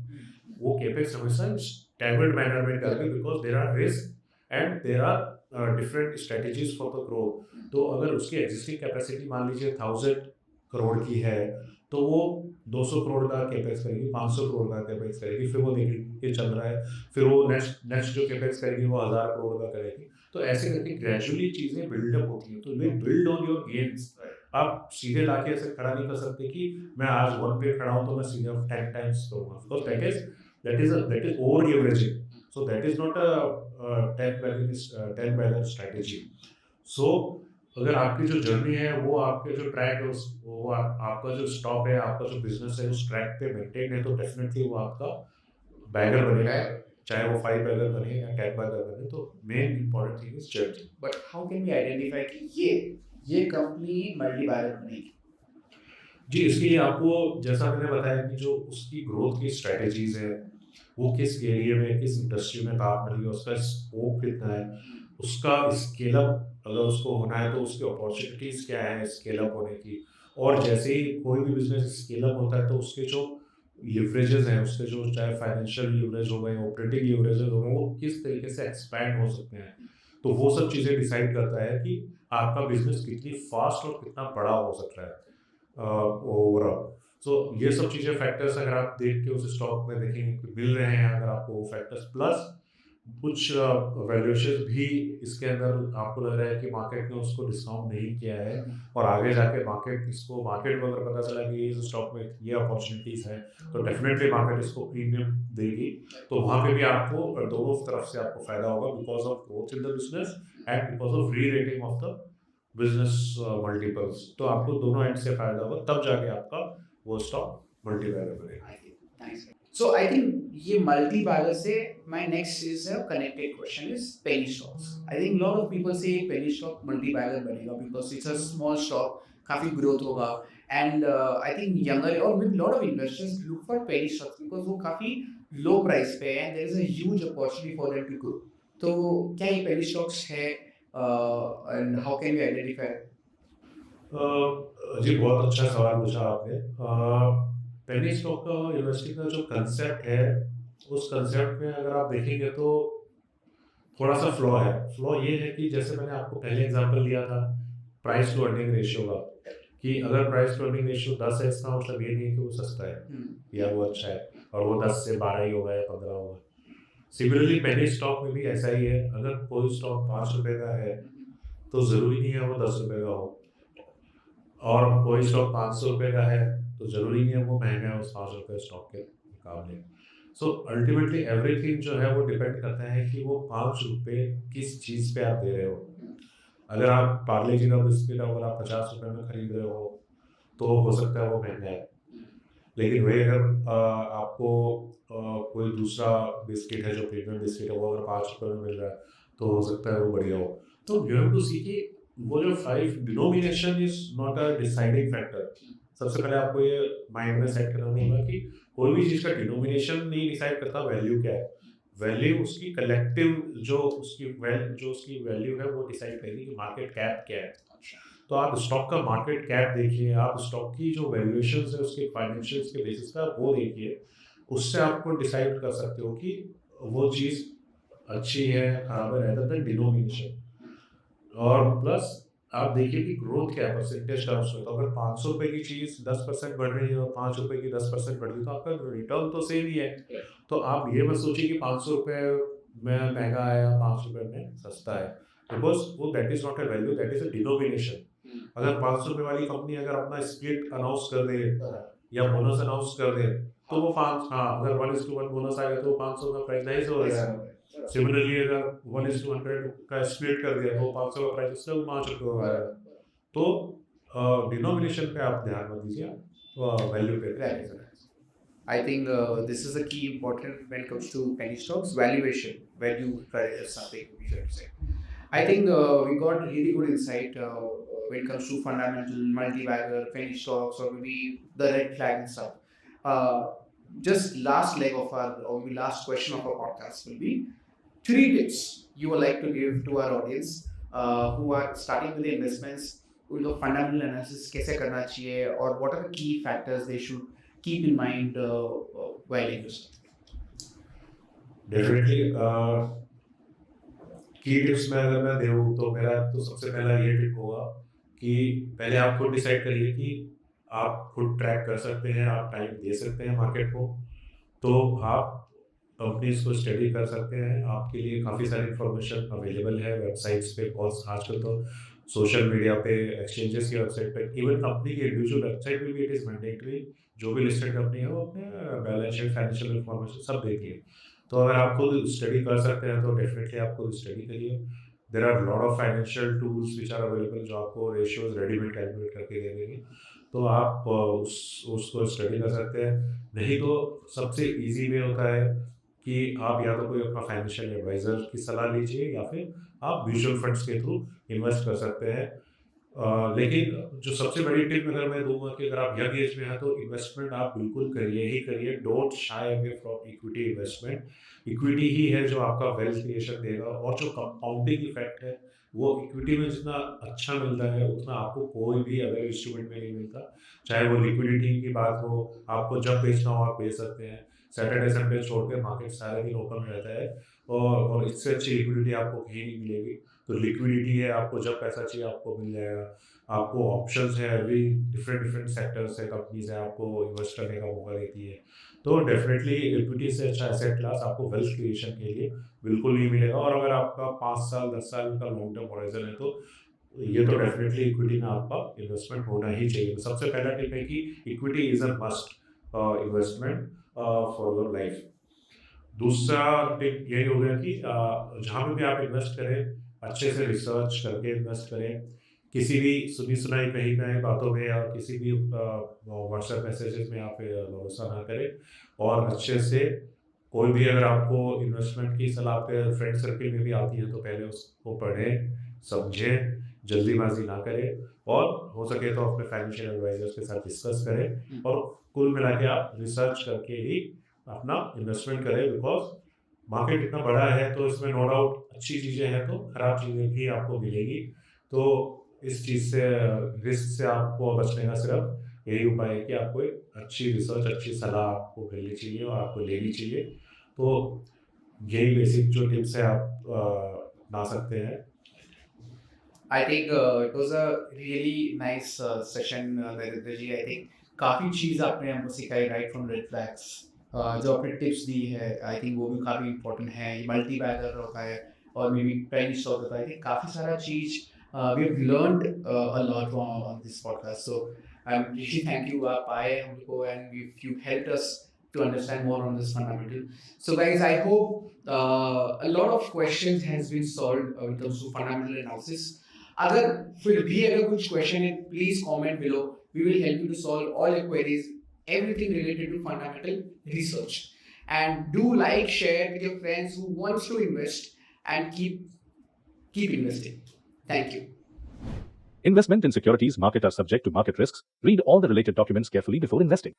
वो कैपेक्स हमेशा स्टैगर्ड मैनर में करेंगे because there are risk and there are different strategies for the growth. तो अगर उसकी एग्जिस्टिंग कैपेसिटी मान लीजिए 1000 करोड़ की है तो वो 200 करोड़ का कैपेक्स करेगी, 500 करोड़ का कैपेक्स करेगी, फिर वो देखेगी ये चल रहा है, फिर वो नेक्स्ट जो कैपेक्स करेगी वो 1000 करोड़ का करेगी। तो ऐसे करके ग्रेजुअली चीजें बिल्डअप होती हैं। तो ये बिल्ड ऑन योर गेन्स। आप सीधे लाके ऐसे खड़ा नहीं कर सकते कि मैं आज 1 पे खड़ा हूं तो मैं सीधे 10 टाइम्स करूंगा, because that is over leveraging. So that is not a 10 balance strategy. सो अगर आपकी जो जर्नी है वो आपके जो ट्रैक है वो आपका जो स्टॉप है, आपका जो बिजनेस है उस ट्रैक पे मेंटेन है, तो डेफिनेटली वो आपका बैगर बनेगा, चाहे वो 5 बैगर बने या 10 बैगर बने। तो main important thing is journey. But how can we identify कि ये कंपनी मल्टी बैगर बनेगी? जी, इसके लिए आपको जैसा मैंने बताया कि जो उसकी ग्रोथ की स्ट्रेटेजीज है, वो किस एरिया में, किस इंडस्ट्री में काम कर रही है, उसका स्कोप कितना है, उसका स्केल अप अगर उसको होना है तो उसकी अपॉर्चुनिटीज क्या है स्केल अप होने की। और जैसे ही कोई भी बिजनेस स्केल अप होता है तो उसके जो लिवरेजेस हैं, उसके जो चाहे फाइनेंशियल लिवरेज हो गए, ऑपरेटिंग लिवरेजेस हो गए, वो किस तरीके से एक्सपैंड हो सकते हैं। तो वो सब चीज़ें डिसाइड करता है कि आपका बिजनेस कितनी फास्ट और कितना बड़ा हो सकता है ओवरऑल। सो ये सब चीज़ें फैक्टर्स अगर आप देख के उस स्टॉक में देखेंगे कि मिल रहे हैं अगर आपको वो फैक्टर्स, प्लस कुछ वैल्यूएशन भी इसके अंदर आपको लग रहा है कि मार्केट ने उसको डिस्काउंट नहीं किया है और आगे जाके मार्केट को अगर पता चला कि इस स्टॉक में ये अपॉर्चुनिटीज है तो डेफिनेटली मार्केट इसको प्रीमियम देगी। तो वहाँ पे भी आपको दोनों तरफ से आपको फायदा होगा, because of growth in the business and because of री rating of the business multiples. तो आपको दोनों एंड से फायदा होगा, तब जाके आपका वो स्टॉक मल्टीपैगर बनेगा। So I think ये multi bagger से my next is a connected question is penny stocks. I think lot of people say penny stock multi bagger बनेगा because it's a small stock, काफी growth होगा and I think younger or with lot of investors look for penny stocks because वो काफी low price पे है and there is a huge opportunity for them to grow. तो क्या ये penny stocks है and how can we identify? जी, बहुत अच्छा सवाल पूछा आपने। पेनी स्टॉक का इन्वेस्टिंग का जो कंसेप्ट है, उस कंसेप्ट में अगर आप देखेंगे तो थोड़ा सा फ्लॉ है। फ्लॉ ये है कि जैसे मैंने आपको पहले एग्जांपल दिया था प्राइस टू अर्निंग रेशियो का, कि अगर प्राइस टू अर्निंग रेशियो 10 है, इसका मतलब ये नहीं है कि वो सस्ता है या वो अच्छा है, और वो 10 से 12 ही होगा या 15 होगा। सिमिलरली पेनी स्टॉक में भी ऐसा ही है। अगर कोई स्टॉक 5 रुपए का है तो जरूरी नहीं है वो 10 रुपए का हो, और कोई स्टॉक 500 रुपए का है तो जरूरी नहीं है वो महंगा है उस 5 रुपए स्टॉक के मुकाबले। सो अल्टीमेटली एवरीथिंग जो है वो डिपेंड करता है कि वो 5 रुपए किस चीज़ पे आप दे रहे हो। अगर आप पार्ले जी का बिस्किट अगर आप 50 रुपए में खरीद रहे हो तो हो सकता है वो महंगा है, लेकिन वही अगर आपको कोई दूसरा बिस्किट है जो प्रीमियम बिस्किट है वो अगर 5 रुपए में मिल रहा है तो हो सकता है वो बढ़िया हो। तो यू हैव टू सी कि वो जो 5 denomination is not a deciding factor. सबसे पहले आपको ये माइंड में सेट करना होगा कि कोई भी चीज़ का डिनोमिनेशन नहीं डिसाइड करता वैल्यू क्या है। वैल्यू उसकी कलेक्टिव जो उसकी वैल्यू है वो डिसाइड करेगी कि मार्केट कैप क्या है। तो आप स्टॉक का मार्केट कैप देखिए, आप स्टॉक की जो वैल्यूएशन है उसके फाइनेंशियल्स के बेसिस पर वो देखिए, उससे आपको डिसाइड कर सकते हो कि वो चीज़ अच्छी है खराब है, रेदर देन डिनोमिनेशन। और प्लस आप देखिए कि ग्रोथ क्या है परसेंटेज टर्म्स में। तो अगर 500 रुपए की चीज़ 10% बढ़ रही है और 5 रुपए की 10% बढ़ रही है तो आपका रिटर्न तो सेम ही है। तो आप ये मत सोचिए कि 500 रुपए में महंगा है या 5 रुपए में सस्ता है, बिकॉज वो that is not a value, that is a denomination. अगर 500 रुपए वाली कंपनी अगर अपना स्प्लिट अनाउंस कर दे या बोनस अनाउंस कर दे तो वो अगर 1:1 बोनस आएगा तो 500 का प्राइस 250 होगा। सिमिलरली अगर 1:100 का स्प्लिट कर दिया तो 500 का प्राइस उससे 5 रुपये होगा। तो डिनोमिनेशन पे आप ध्यान मत दीजिए, वैल्यू पे। I think this is a key important when it comes to penny stocks valuation. Value is something we should say. I think we got really good insight when it comes to fundamental, multi-bagger, penny stocks, or maybe the red flag and stuff. Just last leg of our, or maybe last question of our podcast will be 3 tips you would like to give to our audience who are starting with the investments. उनको fundamental analysis कैसे करना चाहिए और what are the key factors they should keep in mind while investing? Definitely की टिप्स में अगर मैं दूँ तो मेरा तो सबसे पहला ये टिप होगा कि पहले आप खुद डिसाइड करिए कि आप खुद ट्रैक कर सकते हैं, आप टाइम दे सकते हैं मार्केट को, तो आप कंपनीज़ को स्टडी कर सकते हैं। आपके लिए काफ़ी सारी इन्फॉर्मेशन अवेलेबल है वेबसाइट्स पे और आजकल तो सोशल मीडिया पे, एक्सचेंजेस की वेबसाइट पे, इवन कंपनी की इंडिविजुअल वेबसाइट पे भी इट इज़ मैंडेटरी जो भी लिस्टेड कंपनी है वो अपने बैलेंस शीट, फाइनेंशियल इन्फॉर्मेशन सब देती है। तो अगर आप खुद स्टडी कर सकते हैं तो डेफिनेटली आप खुद स्टडी करिए। There are lot of financial tools which are available जो आपको रेशियोज रेडीमेड कैलकुलेट करके दे देंगे। तो आप उसको स्टडी कर सकते हैं। नहीं तो सबसे ईज़ी वे होता है कि आप या तो कोई अपना फाइनेंशियल एडवाइज़र की सलाह लीजिए या फिर आप म्यूचुअल फंड्स के थ्रू इन्वेस्ट कर सकते हैं। लेकिन जो सबसे बड़ी टिप अगर मैं दूँगा कि अगर आप यंग एज में हैं तो इन्वेस्टमेंट आप बिल्कुल करिए ही करिए, don't shy away from equity investment. Equity ही है जो आपका वेल्थ क्रिएशन देगा और जो कंपाउंडिंग इफेक्ट है, वो इक्विटी में जितना अच्छा मिलता है, उतना आपको कोई भी अदर इंस्ट्रूमेंट में नहीं मिलता। चाहे वो लिक्विडिटी की बात हो, आपको जब बेचना हो आप बेच सकते हैं। सैटरडे, संडे छोड़ के मार्केट सारे दिन ओपन रहता है और इससे अच्छी लिक्विडिटी आपको कहीं नहीं मिलेगी। तो लिक्विडिटी है, आपको जब पैसा चाहिए आपको मिल जाएगा। आपको ऑप्शंस है, एवरी डिफरेंट डिफरेंट सेक्टर्स है, कंपनीज़ है, आपको इन्वेस्ट करने का मौका देती है। तो डेफ़िनेटली इक्विटी से अच्छा एसेट क्लास आपको वेल्थ क्रिएशन के लिए बिल्कुल नहीं मिलेगा और अगर आपका 5 साल, 10 साल का लॉन्ग टर्म हॉराइज़न है तो ये तो डेफ़िनेटली इक्विटी में आपका इन्वेस्टमेंट होना ही चाहिए। तो सबसे पहला टिप है कि equity is a must investment for your life. दूसरा टिप यही हो गया कि जहाँ पे भी आप इन्वेस्ट करें, अच्छे से रिसर्च करके इन्वेस्ट करें। किसी भी सुनी-सुनाई, कही-कही बातों में या किसी भी व्हाट्सएप मैसेजेस में आप भरोसा ना करें और अच्छे से कोई भी अगर आपको इन्वेस्टमेंट की सलाह आपके फ्रेंड सर्किल में भी आती है, तो पहले उसको पढ़ें, समझें, जल्दीबाज़ी ना करें और हो सके तो अपने फाइनेंशियल एडवाइज़र्स के साथ डिस्कस करें और कुल मिला के आप रिसर्च करके ही अपना इन्वेस्टमेंट करें बिकॉज़ मार्केट इतना बड़ा है तो इसमें नो डाउट अच्छी चीज़ें हैं तो खराब चीज़ें भी आपको मिलेंगी। तो इस चीज़ से रिस्क से आपको बचने का सिर्फ यही उपाय है कि आपको एक अच्छी रिसर्च, अच्छी सलाह आपको मिलनी चाहिए और आपको लेनी चाहिए। तो यही बेसिक जो टिप्स है आप अपना सकते हैं। I think it was a really nice session, Narendra ji. I think काफ़ी चीज़ आपने हमको सिखाई राइट फ्रॉम रेड फ्लैग्स। जो आपने टिप्स दी है आई थिंक वो भी काफ़ी इंपॉर्टेंट है। मल्टी बैगर होता है और मे बी पेनी स्टॉक होता है। आई थिंक काफ़ी सारा चीज़ we have learned a lot on this podcast. So I am really thank you, आप आए हमको and you helped us to understand more on this fundamental. So guys, I hope a lot of questions has been solved in terms of fundamental analysis. अगर फिर भी अगर कुछ क्वेश्चन है please comment below, we will help you to solve all your queries, everything related to fundamental research. And do like, share with your friends who wants to invest and keep investing. Thank you. Investment in securities market are subject to market risks. Read all the related documents carefully before investing.